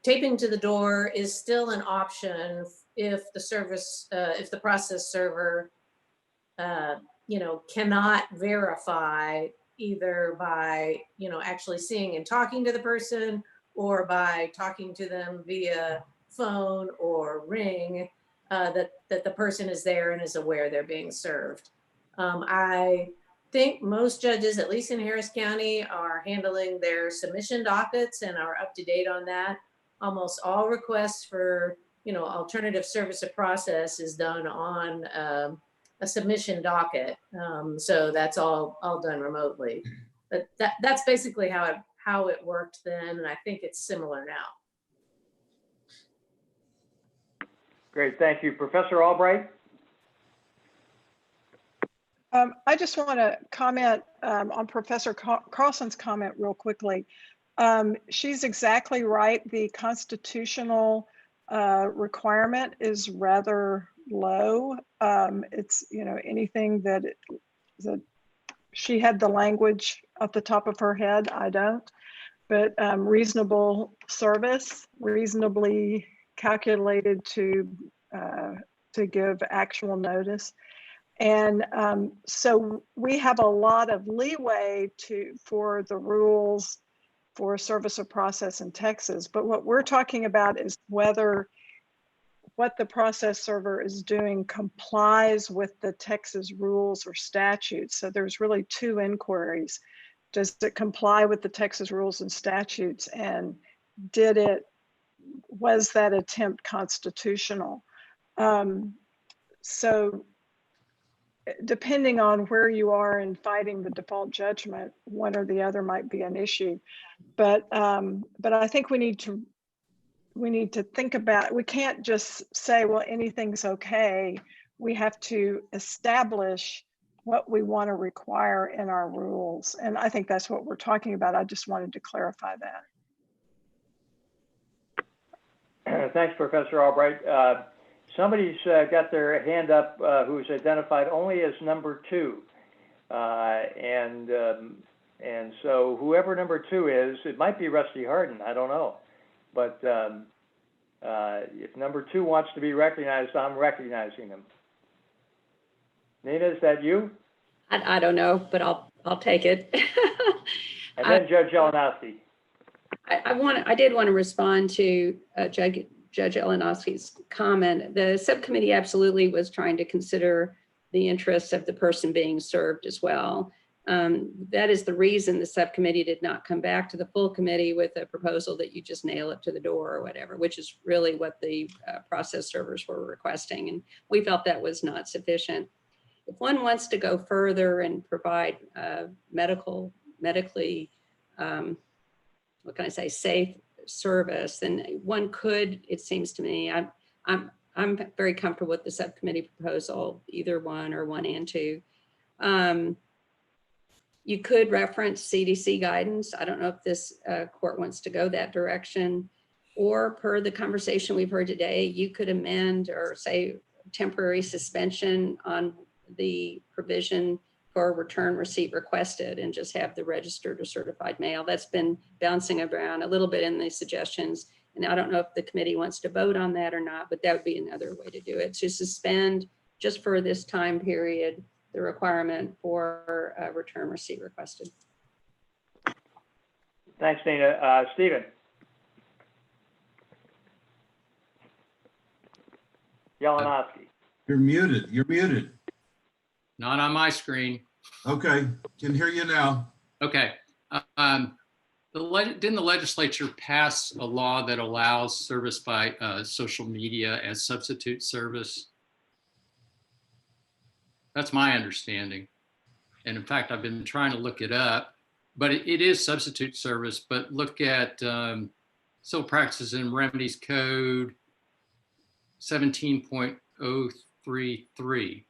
Taping to the door is still an option if the service, if the process server, cannot verify either by, actually seeing and talking to the person or by talking to them via phone or ring, that the person is there and is aware they're being served. I think most judges, at least in Harris County, are handling their submission dockets and are up to date on that. Almost all requests for, alternative service of process is done on a submission docket. So that's all done remotely. But that's basically how it worked then, and I think it's similar now. Great, thank you. Professor Albright? I just want to comment on Professor Carlson's comment real quickly. She's exactly right. The constitutional requirement is rather low. It's, anything that she had the language at the top of her head, I don't. But reasonable service, reasonably calculated to give actual notice. And so we have a lot of leeway for the rules for service of process in Texas. But what we're talking about is whether what the process server is doing complies with the Texas rules or statutes. So there's really two inquiries. Does it comply with the Texas rules and statutes? And was that attempt constitutional? So depending on where you are in fighting the default judgment, one or the other might be an issue. But I think we need to think about, we can't just say, well, anything's okay. We have to establish what we want to require in our rules. And I think that's what we're talking about. I just wanted to clarify that. Thanks, Professor Albright. Somebody's got their hand up who's identified only as number 2. And so whoever number 2 is, it might be Rusty Harden, I don't know. But if number 2 wants to be recognized, I'm recognizing him. Nina, is that you? I don't know, but I'll take it. And then Judge Jalanowski. I did want to respond to Judge Jalanowski's comment. The subcommittee absolutely was trying to consider the interests of the person being served as well. That is the reason the subcommittee did not come back to the full committee with a proposal that you just nail it to the door or whatever, which is really what the process servers were requesting. And we felt that was not sufficient. If one wants to go further and provide medically, what can I say, safe service, then one could, it seems to me, I'm very comfortable with the subcommittee proposal, either 1 or 1 and 2. You could reference CDC guidance. I don't know if this court wants to go that direction, or per the conversation we've heard today, you could amend or say temporary suspension on the provision for return receipt requested and just have the registered or certified mail. That's been bouncing around a little bit in the suggestions. And I don't know if the committee wants to vote on that or not, but that would be another way to do it, to suspend just for this time period the requirement for return receipt requested. Thanks, Nina. Stephen. Jalanowski. You're muted. You're muted. Not on my screen. Okay, can hear you now. Okay. Didn't the legislature pass a law that allows service by social media as substitute service? That's my understanding. And in fact, I've been trying to look it up, but it is substitute service. But look at Civil Practices and Remedies Code 17.033.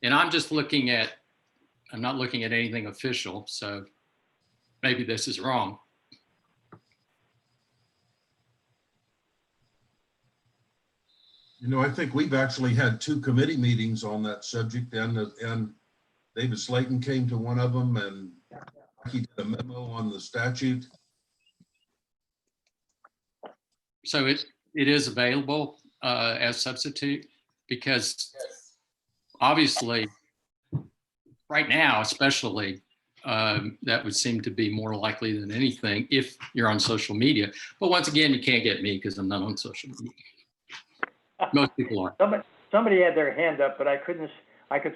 And I'm just looking at, I'm not looking at anything official, so maybe this is wrong. You know, I think we've actually had 2 committee meetings on that subject, and David Slayton came to one of them, and he did a memo on the statute. So it is available as substitute, because obviously right now, especially, that would seem to be more likely than anything if you're on social media. But once again, you can't get me because I'm not on social media. Most people are. Somebody had their hand up, but I could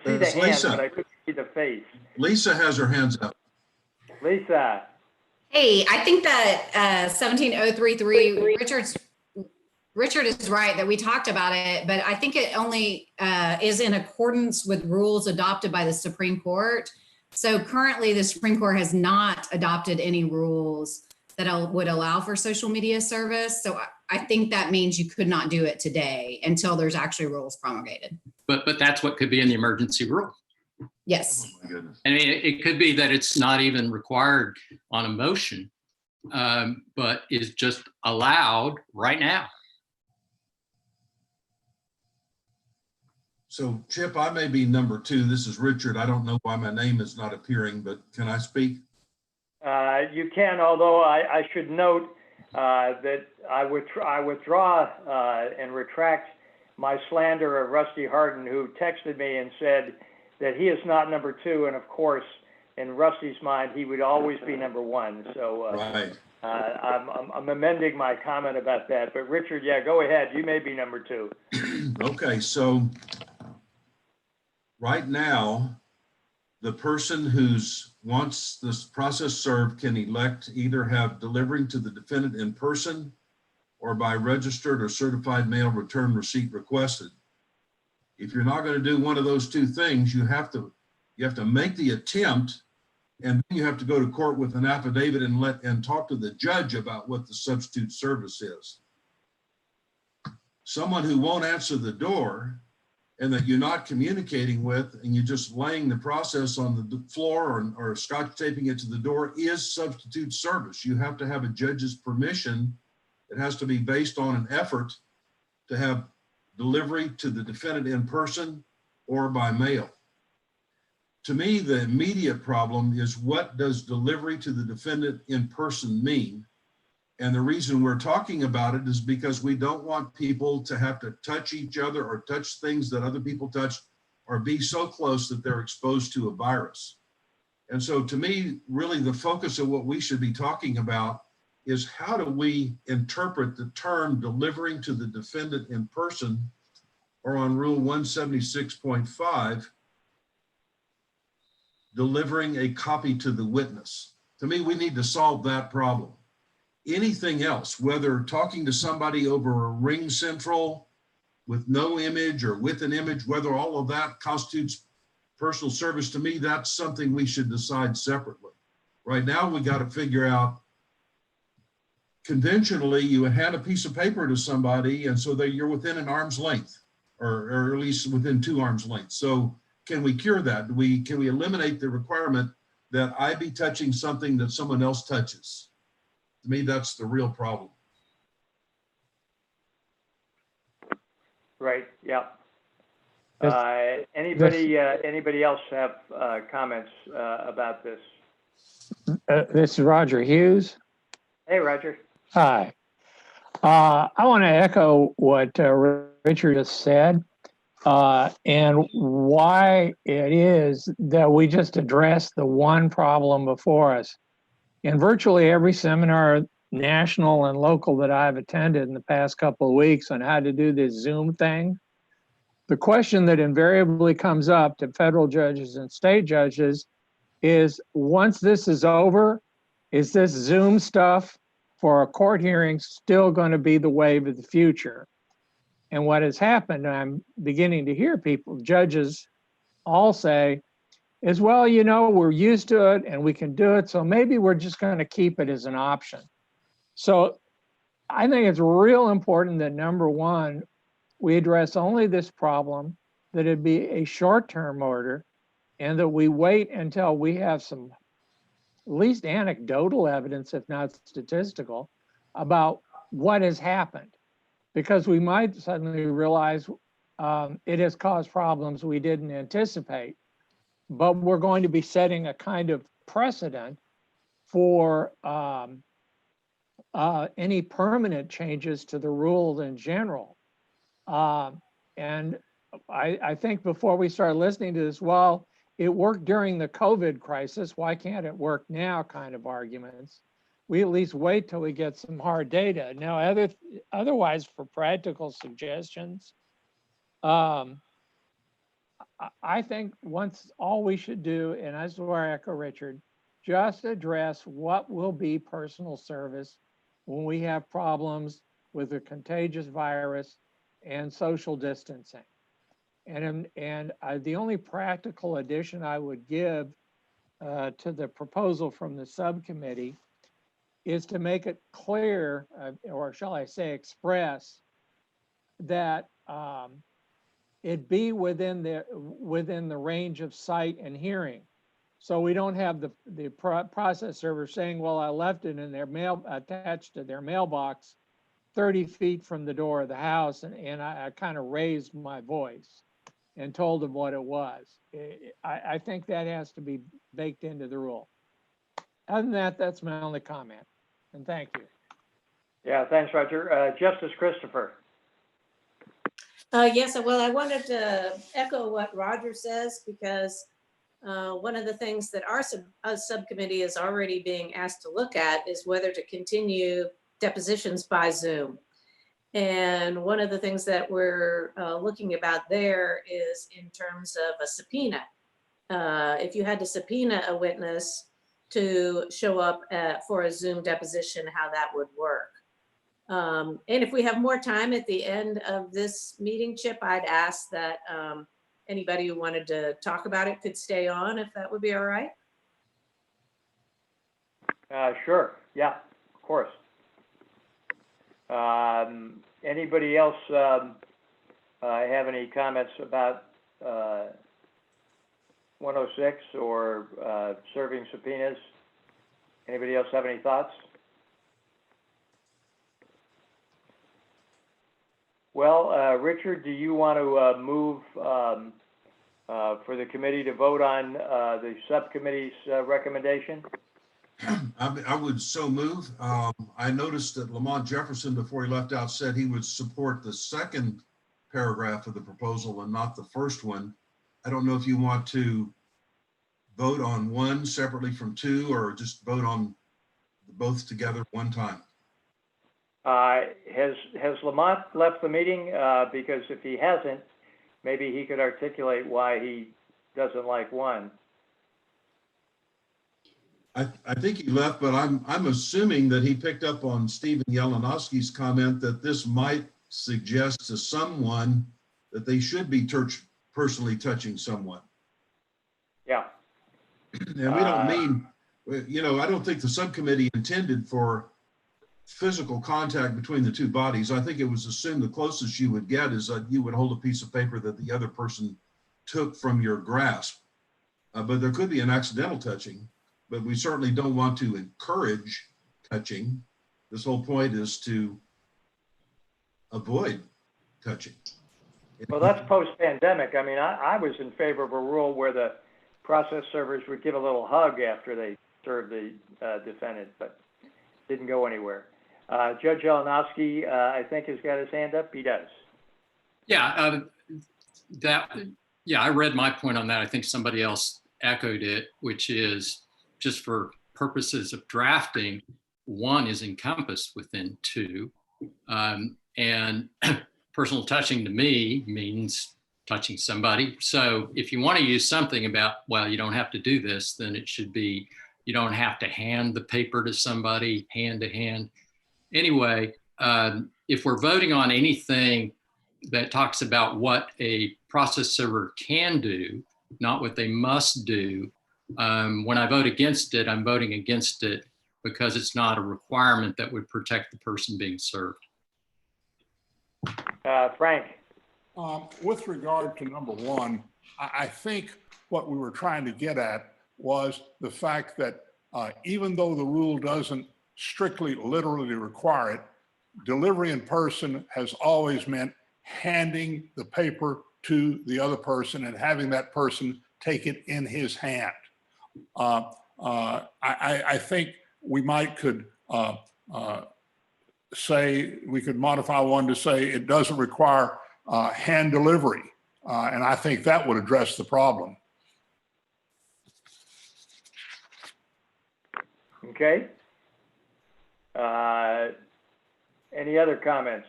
see the hand, Lisa. but I couldn't see the face. Lisa has her hands up. Lisa. Hey, I think that 17033, Richard is right that we talked about it, but I think it only is in accordance with rules adopted by the Supreme Court. So currently the Supreme Court has not adopted any rules that would allow for social media service. So I think that means you could not do it today until there's actually rules promulgated. But that's what could be in the emergency rule. Yes. Oh my goodness. I mean, it could be that it's not even required on a motion, but is just allowed right now. So Chip, I may be number 2. This is Richard. I don't know why my name is not appearing, but can I speak? You can, although I should note that I withdraw and retract my slander of Rusty Harden, who texted me and said that he is not number 2, and of course, in Rusty's mind, he would always be number 1. So Right. I'm amending my comment about that. But Richard, yeah, go ahead. You may be number 2. Okay, so right now, the person who's wants this process served can elect either have delivering to the defendant in person or by registered or certified mail return receipt requested. If you're not going to do one of those two things, you have to make the attempt, and then you have to go to court with an affidavit and talk to the judge about what the substitute service is. Someone who won't answer the door and that you're not communicating with, and you're just laying the process on the floor or scotch taping it to the door, is substitute service. You have to have a judge's permission. It has to be based on an effort to have delivery to the defendant in person or by mail. To me, the immediate problem is, what does delivery to the defendant in person mean? And the reason we're talking about it is because we don't want people to have to touch each other or touch things that other people touch or be so close that they're exposed to a virus. And so to me, really the focus of what we should be talking about is, how do we interpret the term delivering to the defendant in person, or on Rule 176.5, delivering a copy to the witness. To me, we need to solve that problem. Anything else, whether talking to somebody over a Ring Central with no image or with an image, whether all of that constitutes personal service, to me, that's something we should decide separately. Right now, we got to figure out, conventionally, you hand a piece of paper to somebody, and so that you're within an arm's length, or at least within 2 arms lengths. So can we cure that? Can we eliminate the requirement that I be touching something that someone else touches? To me, that's the real problem. Right. Yeah. Anybody else have comments about this? This is Roger Hughes. Hey, Roger. Hi. I want to echo what Richard just said, and why it is that we just address the one problem before us. In virtually every seminar, national and local, that I've attended in the past couple of weeks on how to do this Zoom thing, the question that invariably comes up to federal judges and state judges is, once this is over, is this Zoom stuff for a court hearing still going to be the wave of the future? And what has happened, I'm beginning to hear people, judges all say, is, well, you know, we're used to it and we can do it, so maybe we're just going to keep it as an option. So I think it's real important that, number one, we address only this problem, that it be a short-term order, and that we wait until we have some at least anecdotal evidence, if not statistical, about what has happened. Because we might suddenly realize it has caused problems we didn't anticipate. But we're going to be setting a kind of precedent for any permanent changes to the rules in general. And I think before we start listening to this, well, it worked during the COVID crisis, why can't it work now kind of arguments, we at least wait till we get some hard data. Now, otherwise, for practical suggestions, I think once all we should do, and that's where I echo Richard, just address what will be personal service when we have problems with a contagious virus and social distancing. And the only practical addition I would give to the proposal from the subcommittee is to make it clear, or shall I say express, that it be within the range of sight and hearing. So we don't have the process server saying, well, I left it in their mail, attached to their mailbox 30 feet from the door of the house, and I kind of raised my voice. and told them what it was. I think that has to be baked into the rule. Other than that, that's my only comment. And thank you. Yeah, thanks, Roger. Justice Christopher. Yes, well, I wanted to echo what Roger says, because one of the things that our subcommittee is already being asked to look at is whether to continue depositions by Zoom. And one of the things that we're looking about there is in terms of a subpoena. If you had to subpoena a witness to show up for a Zoom deposition, how that would work. And if we have more time at the end of this meeting, Chip, I'd ask that anybody who wanted to talk about it could stay on, if that would be all right. Sure. Yeah, of course. Anybody else have any comments about 106 or serving subpoenas? Anybody else have any thoughts? Well, Richard, do you want to move for the committee to vote on the subcommittee's recommendation? I would so move. I noticed that Lamont Jefferson, before he left out, said he would support the second paragraph of the proposal and not the first one. I don't know if you want to vote on one separately from two, or just vote on both together one time. Has Lamont left the meeting? Because if he hasn't, maybe he could articulate why he doesn't like one. I think he left, but I'm assuming that he picked up on Stephen Yalanowski's comment that this might suggest to someone that they should be personally touching someone. Yeah. And we don't mean, I don't think the subcommittee intended for physical contact between the two bodies. I think it was assumed the closest you would get is that you would hold a piece of paper that the other person took from your grasp. But there could be an accidental touching, but we certainly don't want to encourage touching. This whole point is to avoid touching. Well, that's post-pandemic. I mean, I was in favor of a rule where the process servers would give a little hug after they served the defendant, but didn't go anywhere. Judge Yalanowski, I think, has got his hand up. He does. Yeah, I read my point on that. I think somebody else echoed it, which is just for purposes of drafting, one is encompassed within two. And personal touching to me means touching somebody. So if you want to use something about, well, you don't have to do this, then it should be, you don't have to hand the paper to somebody hand to hand. Anyway, if we're voting on anything that talks about what a process server can do, not what they must do, when I vote against it, I'm voting against it because it's not a requirement that would protect the person being served. Frank. With regard to number one, I think what we were trying to get at was the fact that even though the rule doesn't strictly literally require it, delivery in person has always meant handing the paper to the other person and having that person take it in his hand. I think we could say, we could modify one to say it doesn't require hand delivery. And I think that would address the problem. Okay. Any other comments?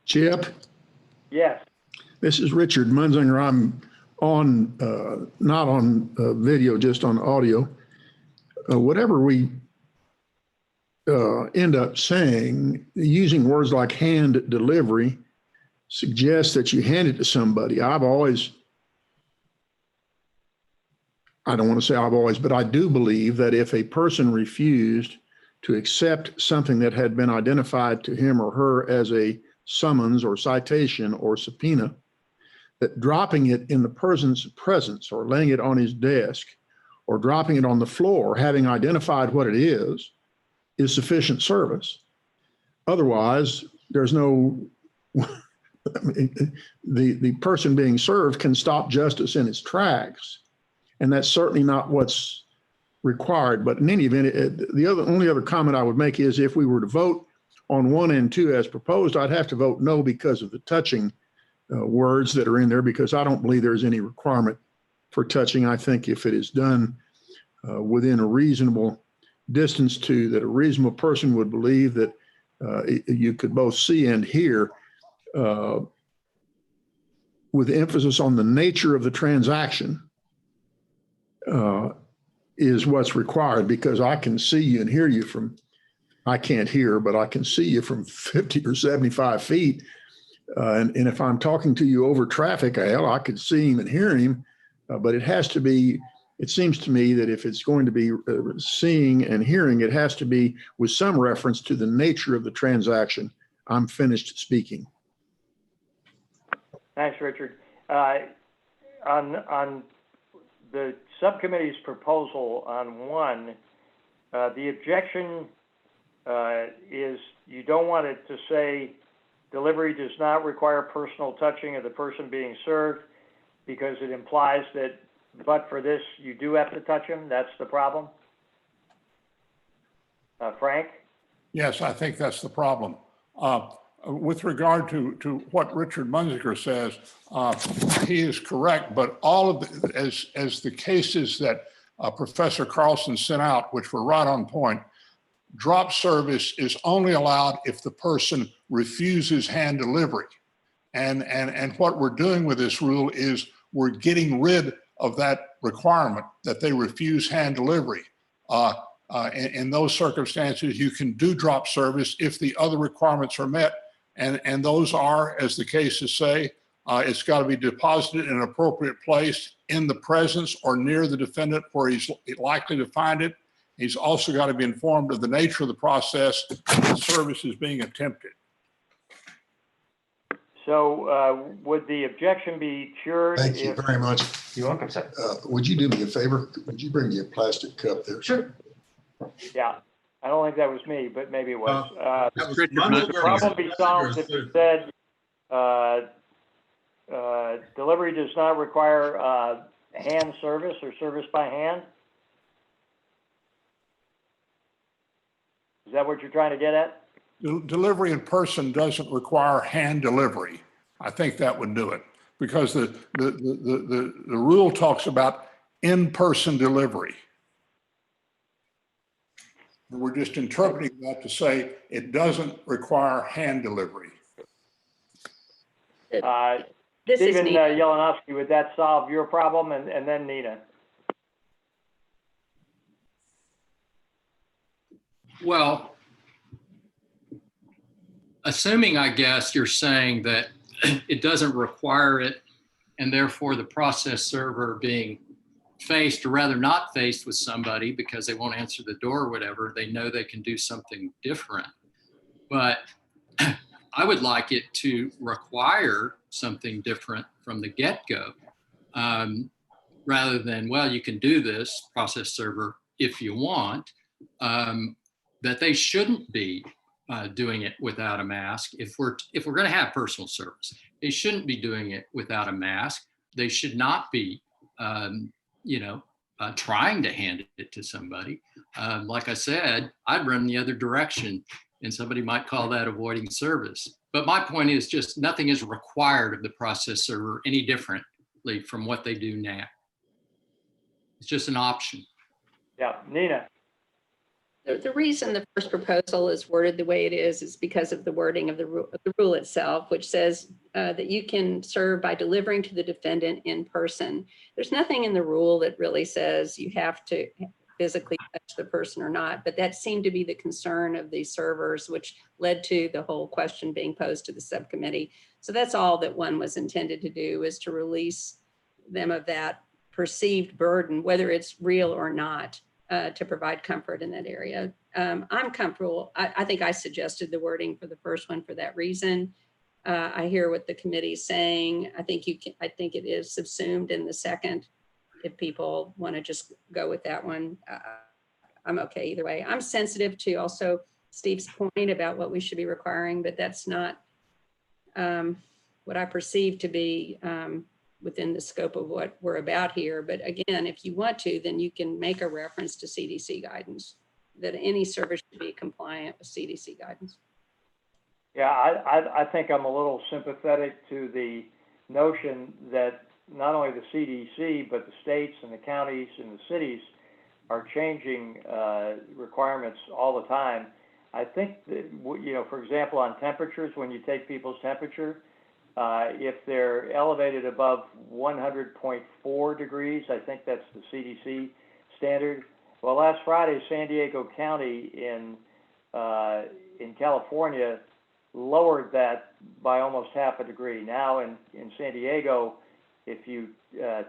Chip? Yes. This is Richard Munzinger. I'm on, not on video, just on audio. Whatever we end up saying, using words like hand delivery suggests that you hand it to somebody. I don't want to say I've always, but I do believe that if a person refused to accept something that had been identified to him or her as a summons or citation or subpoena, that dropping it in the person's presence or laying it on his desk or dropping it on the floor, having identified what it is sufficient service. Otherwise, there's no the person being served can stop justice in its tracks. And that's certainly not what's required. But in any event, the only other comment I would make is if we were to vote on 1 and 2 as proposed, I'd have to vote no because of the touching words that are in there, because I don't believe there's any requirement for touching. I think if it is done within a reasonable distance to that a reasonable person would believe that you could both see and hear, with emphasis on the nature of the transaction, is what's required, because I can see you and hear you from, I can't hear, but I can see you from 50 or 75 feet. And if I'm talking to you over traffic, hell, I could see him and hear him, but it has to be, it seems to me that if it's going to be seeing and hearing, it has to be with some reference to the nature of the transaction. I'm finished speaking. Thanks, Richard. On the subcommittee's proposal on 1, the objection is you don't want it to say delivery does not require personal touching of the person being served, because it implies that but for this, you do have to touch him. That's the problem. Frank? Yes, I think that's the problem. With regard to what Richard Munziker says, he is correct, but all of the, as the cases that Professor Carlson sent out, which were right on point, drop service is only allowed if the person refuses hand delivery. And what we're doing with this rule is we're getting rid of that requirement that they refuse hand delivery. In those circumstances, you can do drop service if the other requirements are met. And those are, as the cases say, it's got to be deposited in an appropriate place in the presence or near the defendant where he's likely to find it. He's also got to be informed of the nature of the process the service is being attempted. So would the objection be cured? Thank you very much. You're welcome, sir. Would you do me a favor? Would you bring me a plastic cup there? Sure. Yeah, I don't think that was me, but maybe it was. The problem be solved if you said delivery does not require hand service or service by hand. Is that what you're trying to get at? Delivery in person doesn't require hand delivery. I think that would do it, because the rule talks about in-person delivery. And we're just interpreting that to say it doesn't require hand delivery. Stephen Yelenovsky, would that solve your problem? And then Nina. Well, assuming, I guess, you're saying that it doesn't require it, and therefore the process server being faced, or rather not faced with somebody because they won't answer the door or whatever, they know they can do something different. But I would like it to require something different from the get-go, rather than, well, you can do this, process server, if you want, that they shouldn't be doing it without a mask. If we're going to have personal service, they shouldn't be doing it without a mask. They should not be, trying to hand it to somebody. Like I said, I'd run the other direction, and somebody might call that avoiding service. But my point is just nothing is required of the process server any differently from what they do now. It's just an option. Yeah, Nina. The reason the first proposal is worded the way it is because of the wording of the rule itself, which says that you can serve by delivering to the defendant in person. There's nothing in the rule that really says you have to physically touch the person or not, but that seemed to be the concern of the servers, which led to the whole question being posed to the subcommittee. So that's all that one was intended to do, is to release them of that perceived burden, whether it's real or not. To provide comfort in that area. I'm comfortable. I think I suggested the wording for the first one for that reason. I hear what the committee is saying. I think it is subsumed in the second. If people want to just go with that one, I'm okay either way. I'm sensitive to also Steve's point about what we should be requiring, but that's not what I perceive to be within the scope of what we're about here. But again, if you want to, then you can make a reference to CDC guidance, that any service should be compliant with CDC guidance. Yeah, I think I'm a little sympathetic to the notion that not only the CDC, but the states and the counties and the cities are changing requirements all the time. I think that, you know, for example, on temperatures, when you take people's temperature, if they're elevated above 100.4 degrees, I think that's the CDC standard. Well, last Friday, San Diego County in California lowered that by almost half a degree. Now in San Diego, if you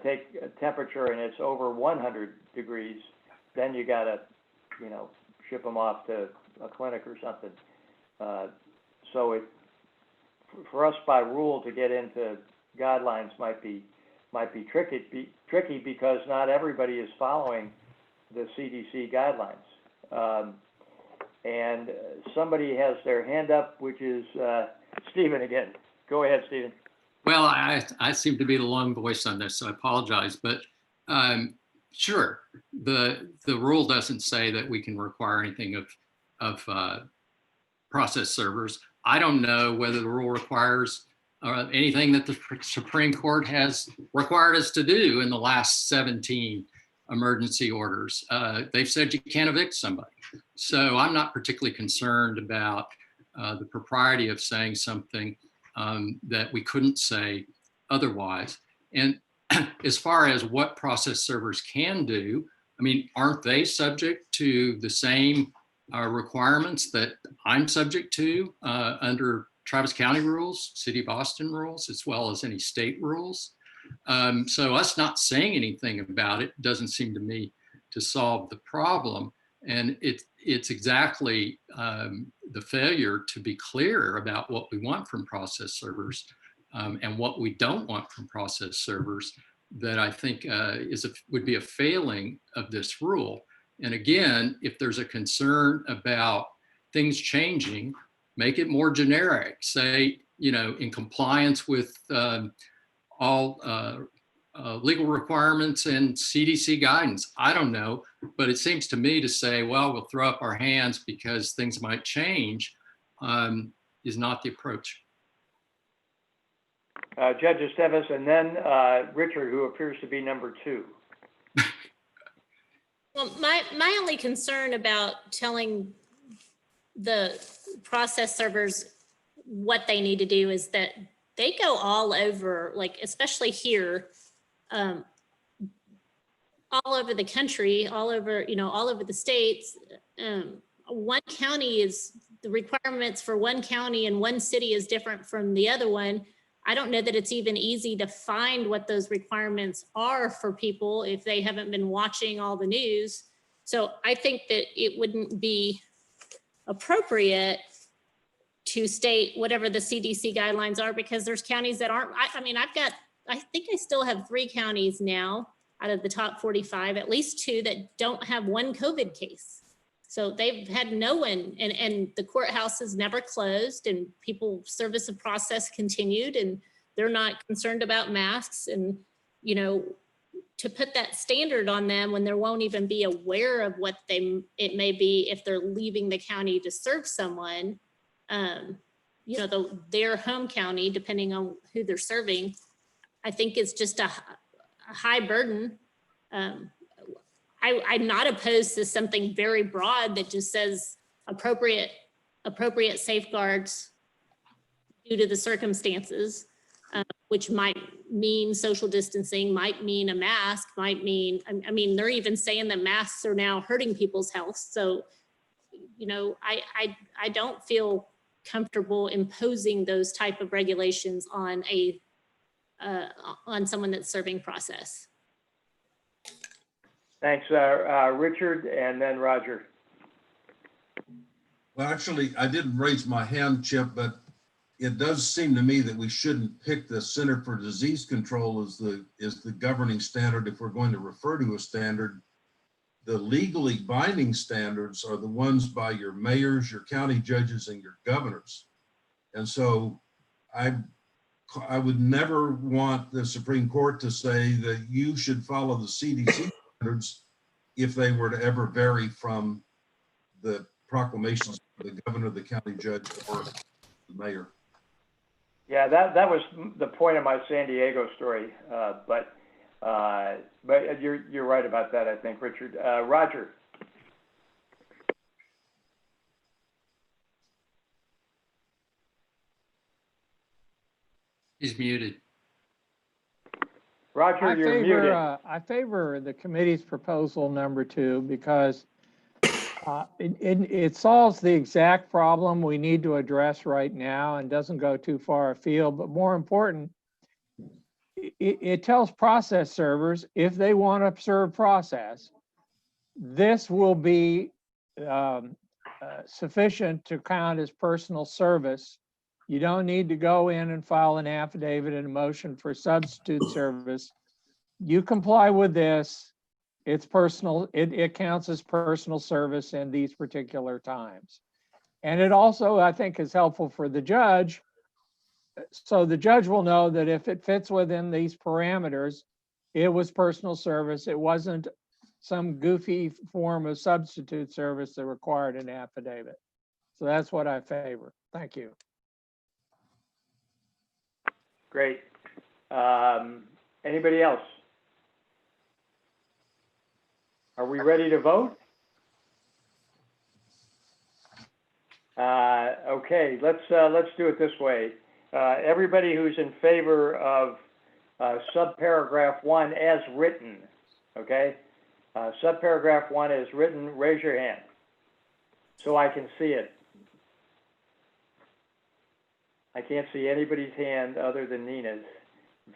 take a temperature and it's over 100 degrees, then you gotta, you know, ship them off to a clinic or something. So for us by rule to get into guidelines might be tricky because not everybody is following the CDC guidelines. And somebody has their hand up, which is Stephen again. Go ahead, Stephen. Well, I seem to be the lone voice on this, so I apologize. But sure, the rule doesn't say that we can require anything of process servers. I don't know whether the rule requires anything that the Supreme Court has required us to do in the last 17 emergency orders. They've said you can't evict somebody. So I'm not particularly concerned about the propriety of saying something that we couldn't say otherwise. And as far as what process servers can do, I mean, aren't they subject to the same requirements that I'm subject to under Travis County rules, City of Boston rules, as well as any state rules? So us not saying anything about it doesn't seem to me to solve the problem. And it's exactly the failure to be clear about what we want from process servers and what we don't want from process servers that I think would be a failing of this rule. And again, if there's a concern about things changing, make it more generic. Say, you know, in compliance with all legal requirements and CDC guidance. I don't know, but it seems to me to say, well, we'll throw up our hands because things might change is not the approach. Judge Esteves, and then Richard, who appears to be number 2. Well, my only concern about telling the process servers what they need to do is that they go all over, like, especially here, all over the country, all over, you know, all over the states. One county is, the requirements for one county and one city is different from the other one. I don't know that it's even easy to find what those requirements are for people if they haven't been watching all the news. So I think that it wouldn't be appropriate to state whatever the CDC guidelines are, because there's counties that aren't, I mean, I think I still have 3 counties now out of the top 45, at least 2 that don't have one COVID case. So they've had no one, and the courthouse has never closed, and people service of process continued, and they're not concerned about masks. And, you know, to put that standard on them when they won't even be aware of what it may be if they're leaving the county to serve someone, you know, their home county, depending on who they're serving, I think is just a high burden. I'm not opposed to something very broad that just says appropriate safeguards due to the circumstances, which might mean social distancing, might mean a mask, might mean, I mean, they're even saying that masks are now hurting people's health. So, you know, I don't feel comfortable imposing those type of regulations on someone that's serving process. Thanks, Richard, and then Roger. Well, actually, I didn't raise my hand, Chip, but it does seem to me that we shouldn't pick the Center for Disease Control as the governing standard if we're going to refer to a standard. The legally binding standards are the ones by your mayors, your county judges, and your governors. And so I'm I would never want the Supreme Court to say that you should follow the CDC standards if they were to ever vary from the proclamations of the governor, the county judge, or the mayor. Yeah, that was the point of my San Diego story. But you're right about that, I think, Richard. Roger. He's muted. Roger, you're muted. I favor the committee's proposal number 2 because it solves the exact problem we need to address right now and doesn't go too far afield. But more important, it tells process servers if they want to serve process, this will be sufficient to count as personal service. You don't need to go in and file an affidavit and a motion for substitute service. You comply with this, it's personal, it counts as personal service in these particular times. And it also, I think, is helpful for the judge. So the judge will know that if it fits within these parameters, it was personal service. It wasn't some goofy form of substitute service that required an affidavit. So that's what I favor. Thank you. Great. Anybody else? Are we ready to vote? Okay, let's do it this way. Everybody who's in favor of subparagraph 1 as written, okay? Subparagraph 1 as written, raise your hand so I can see it. I can't see anybody's hand other than Nina's,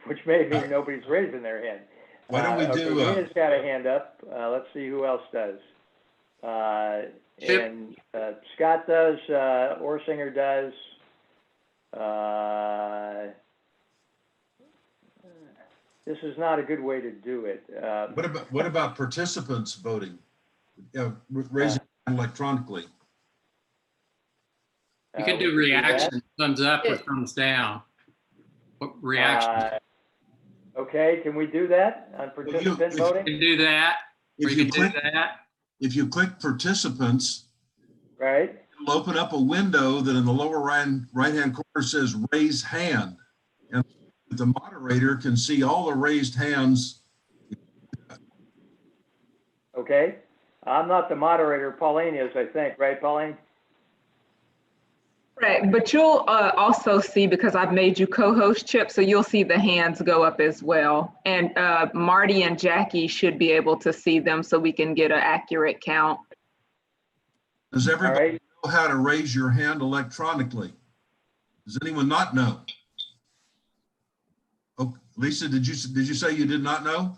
which may mean nobody's raising their hand. Why don't we do? Nina's got a hand up. Let's see who else does. And Scott does. Orsinger does. This is not a good way to do it. What about participants voting? Raising electronically. You can do reaction, thumbs up or thumbs down. What reaction? Okay, can we do that on participant voting? You can do that. Or you can do that. If you click participants, right, it'll open up a window that in the lower right-hand corner says raise hand. And the moderator can see all the raised hands. Okay, I'm not the moderator. Pauline is, I think, right, Pauline? Right, but you'll also see, because I've made you co-host, Chip, so you'll see the hands go up as well. And Marty and Jackie should be able to see them so we can get an accurate count. Does everybody know how to raise your hand electronically? Does anyone not know? Oh, Lisa, did you say you did not know?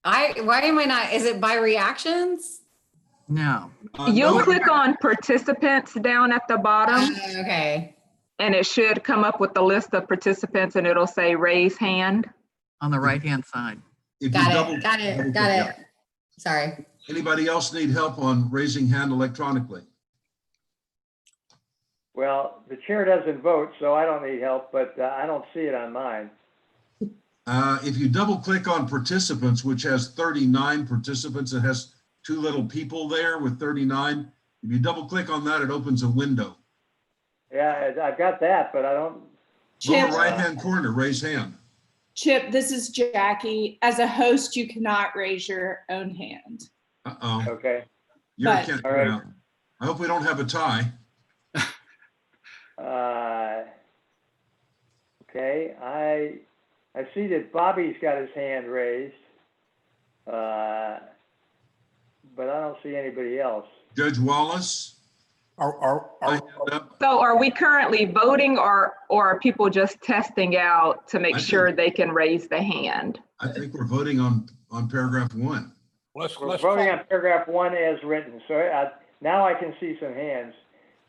Why am I not? Is it by reactions? No. You'll No. click on participants down at the bottom. Okay. And it should come up with the list of participants and it'll say raise hand. On the right-hand side. Got it. Sorry. Anybody else need help on raising hand electronically? Well, the chair doesn't vote, so I don't need help, but I don't see it on mine. If you double click on participants, which has 39 participants, it has 2 little people there with 39. If you double click on that, it opens a window. Yeah, I've got that, but I don't. Lower right-hand corner, raise hand. Chip, this is Jackie. As a host, you cannot raise your own hand. Uh-oh. Okay. You're But- a All right. now. I hope we don't have a tie. Okay, I see that Bobby's got his hand raised, but I don't see anybody else. Judge Wallace? So are we currently voting or are people just testing out to make sure they can raise the hand? I think we're voting on paragraph 1. We're voting on paragraph 1 as written. So now I can see some hands.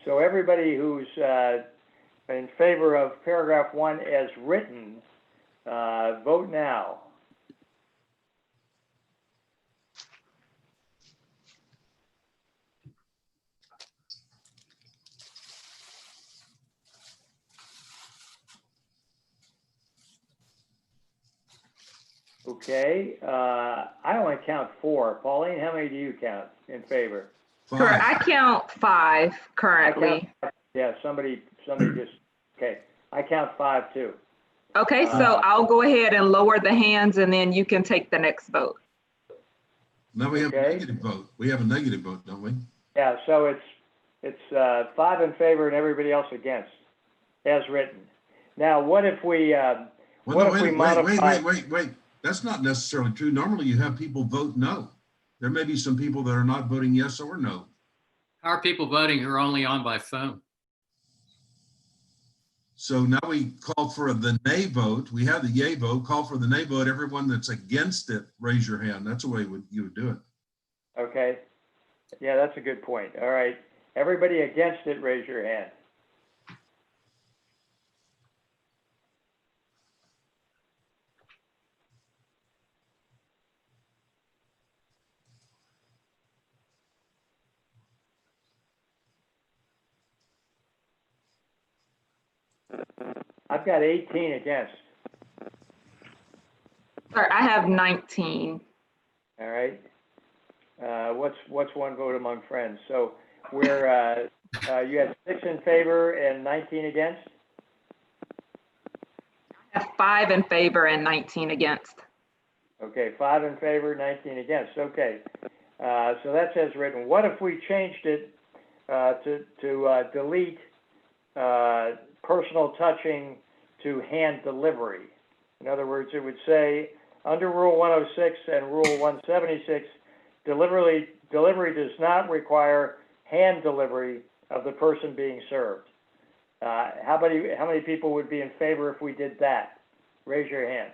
So everybody who's in favor of paragraph 1 as written, vote now. Okay, I only count 4. Pauline, how many do you count in favor? Correct. I count 5 currently. Yeah, somebody just, okay. I count 5 too. Okay, so I'll go ahead and lower the hands and then you can take the next vote. Now we have a negative vote. We have a negative vote, don't we? Yeah, so it's 5 in favor and everybody else against, as written. Now, what if we, Wait. That's not necessarily true. Normally you have people vote no. There may be some people that are not voting yes or no. How are people voting who are only on by phone? So now we call for the nay vote. We have the yay vote. Call for the nay vote. Everyone that's against it, raise your hand. That's the way you would do it. Okay. Yeah, that's a good point. All right. Everybody against it, raise your hand. I've got 18 against. Sorry, I have 19. All right. What's one vote among friends? So we're you have 6 in favor and 19 against. I have 5 in favor and 19 against. Okay, 5 in favor, 19 against. Okay, so that's as written. What if we changed it to delete personal touching to hand delivery? In other words, it would say under Rule 106 and Rule 176, delivery does not require hand delivery of the person being served. How many people would be in favor if we did that? Raise your hand.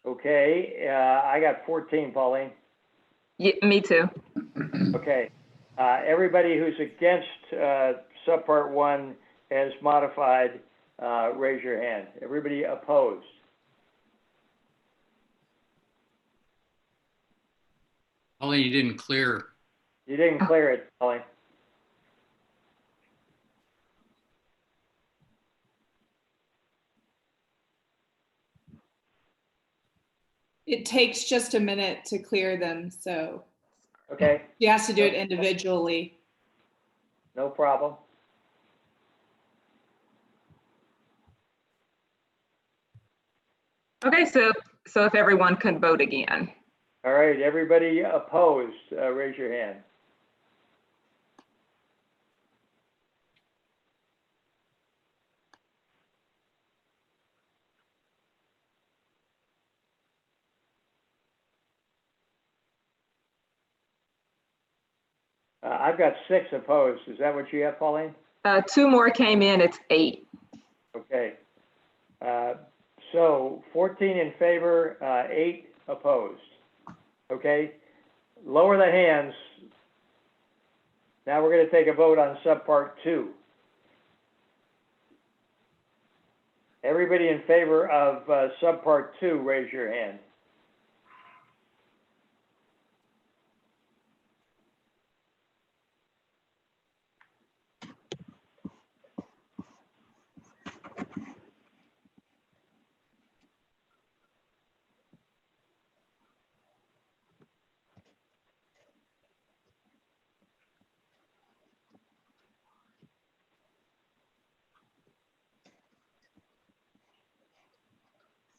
Okay, I got 14, Pauline. Yeah, me too. Okay, everybody who's against subpart 1 as modified, raise your hand. Everybody opposed? Pauline, you didn't clear. You didn't clear it, Pauline. It takes just a minute to clear them, so Okay, she has to do it individually. no problem. Okay, so if everyone could vote again. All right, everybody opposed, raise your hand. I've got 6 opposed. Is that what you have, Pauline? 2 more came in, it's 8. Okay. So 14 in favor, 8 opposed. Okay. Lower the hands. Now we're going to take a vote on subpart 2. Everybody in favor of subpart 2, raise your hand.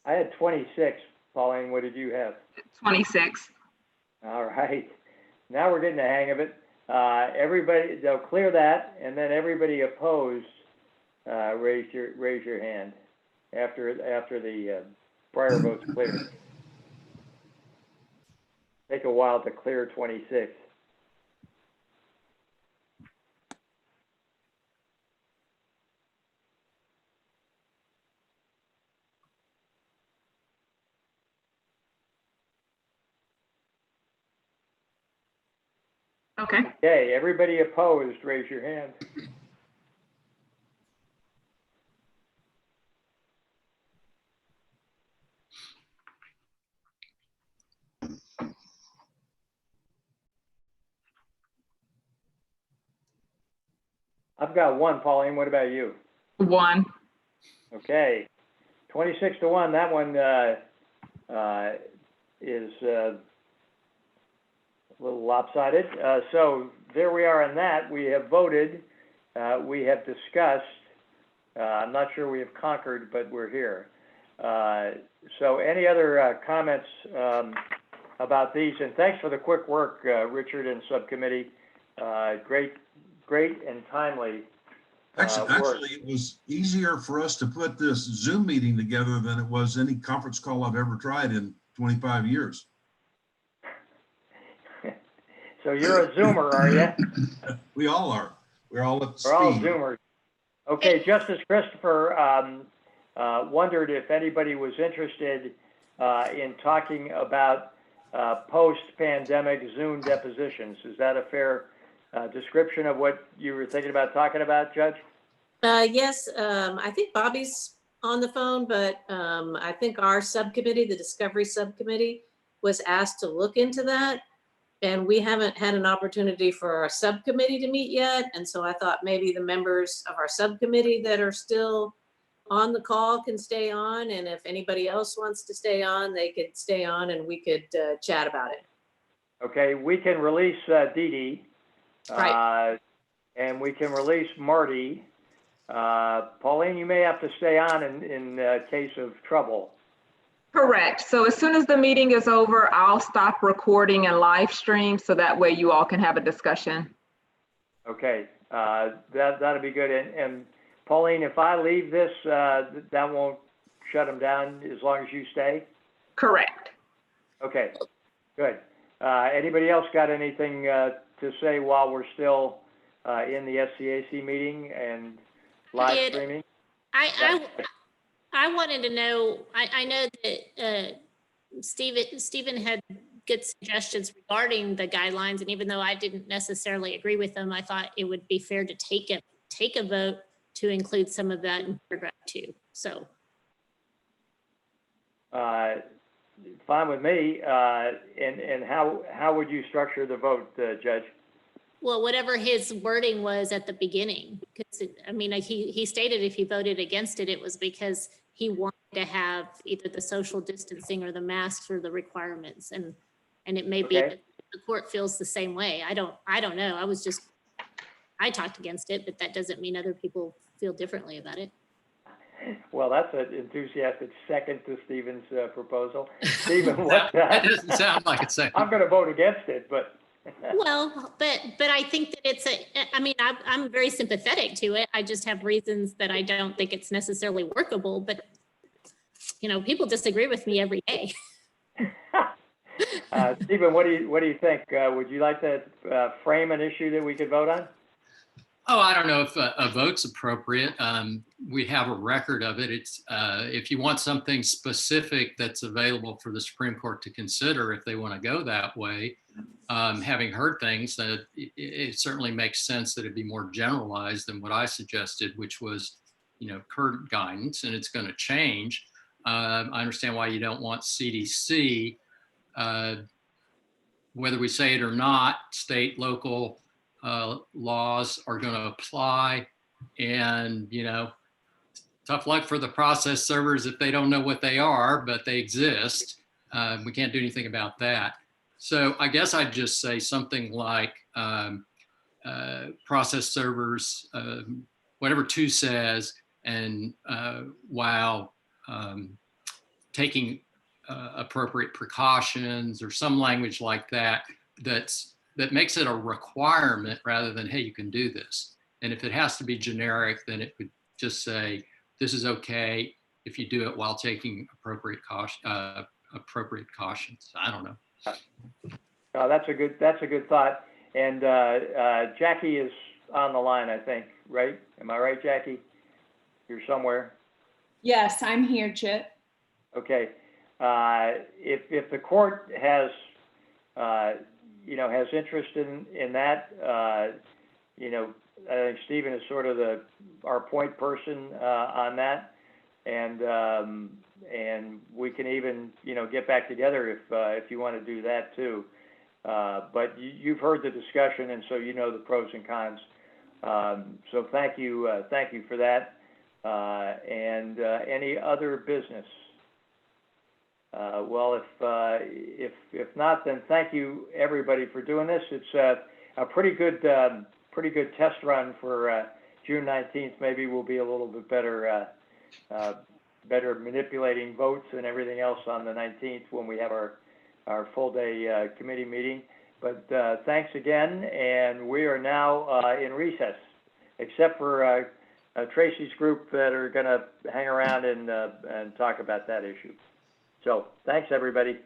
I had 26. Pauline, what did you have? 26. All right. Now we're getting the hang of it. Everybody, they'll clear that, and then everybody opposed, raise your hand after the prior vote's cleared. Take a while to clear 26. Okay. Okay, everybody opposed, raise your hand. I've got one, Pauline. What about you? 1. Okay, 26-1. That one is a little lopsided. So there we are on that. We have voted. We have discussed. I'm not sure we have conquered, but we're here. So any other comments about these? And thanks for the quick work, Richard and subcommittee. Great and timely. Actually, it was easier for us to put this Zoom meeting together than it was any conference call I've ever tried in 25 years. So you're a Zoomer, are you? We all are. We're all at speed. We're all Zoomers. Okay, Justice Christopher wondered if anybody was interested in talking about post-pandemic Zoom depositions. Is that a fair description of what you were thinking about talking about, Judge? Yes, I think Bobby's on the phone, but I think our subcommittee, the Discovery Subcommittee, was asked to look into that. And we haven't had an opportunity for our subcommittee to meet yet. And so I thought maybe the members of our subcommittee that are still on the call can stay on. And if anybody else wants to stay on, they could stay on and we could chat about it. Okay, we can release Dee Dee. Right. And we can release Marty. Pauline, you may have to stay on in case of trouble. Correct. So as soon as the meeting is over, I'll stop recording and live stream so that way you all can have a discussion. Okay, that'll be good. And Pauline, if I leave this, that won't shut them down as long as you stay? Correct. Okay, good. Anybody else got anything to say while we're still in the SCAC meeting and live streaming? I wanted to know, I know that Stephen had good suggestions regarding the guidelines, and even though I didn't necessarily agree with them, I thought it would be fair to take a vote to include some of that in paragraph 2. So. Fine with me. And how would you structure the vote, Judge? Well, whatever his wording was at the beginning, because I mean, he stated if he voted against it, it was because he wanted to have either the social distancing or the masks or the requirements, and it may be that the court feels the same way. I don't know. I talked against it, but that doesn't mean other people feel differently about it. Well, that's an enthusiastic second to Stephen's proposal. Stephen, what? That doesn't sound like it's second. I'm going to vote against it, but. Well, but I think that I'm very sympathetic to it. I just have reasons that I don't think it's necessarily workable, but people disagree with me every day. Stephen, what do you think? Would you like to frame an issue that we could vote on? Oh, I don't know if a vote's appropriate. We have a record of it. It's if you want something specific that's available for the Supreme Court to consider, if they want to go that way, having heard things, that it certainly makes sense that it'd be more generalized than what I suggested, which was, current guidance, and it's going to change. I understand why you don't want CDC. Whether we say it or not, state, local laws are going to apply, and tough luck for the process servers if they don't know what they are, but they exist. We can't do anything about that. So I guess I'd just say something like process servers, whatever 2 says, and while taking appropriate precautions or some language like that, that makes it a requirement rather than, hey, you can do this. And if it has to be generic, then it would just say, this is okay if you do it while taking appropriate cautions. I don't know. That's a good thought. And Jackie is on the line, I think, right? Am I right, Jackie? You're somewhere. Yes, I'm here, Chip. Okay. If the court has you know, has interest in that, you know, I think Stephen is sort of our point person on that, and we can even, you know, get back together if you want to do that too. But you've heard the discussion, and so you know the pros and cons. So thank you for that. And any other business? Well, if not, then thank you everybody for doing this. It's a pretty good test run for June 19th. Maybe we'll be a little bit better manipulating votes and everything else on the 19th when we have our full day committee meeting. But thanks again, and we are now in recess, except for Tracy's group that are going to hang around and talk about that issue. So thanks, everybody.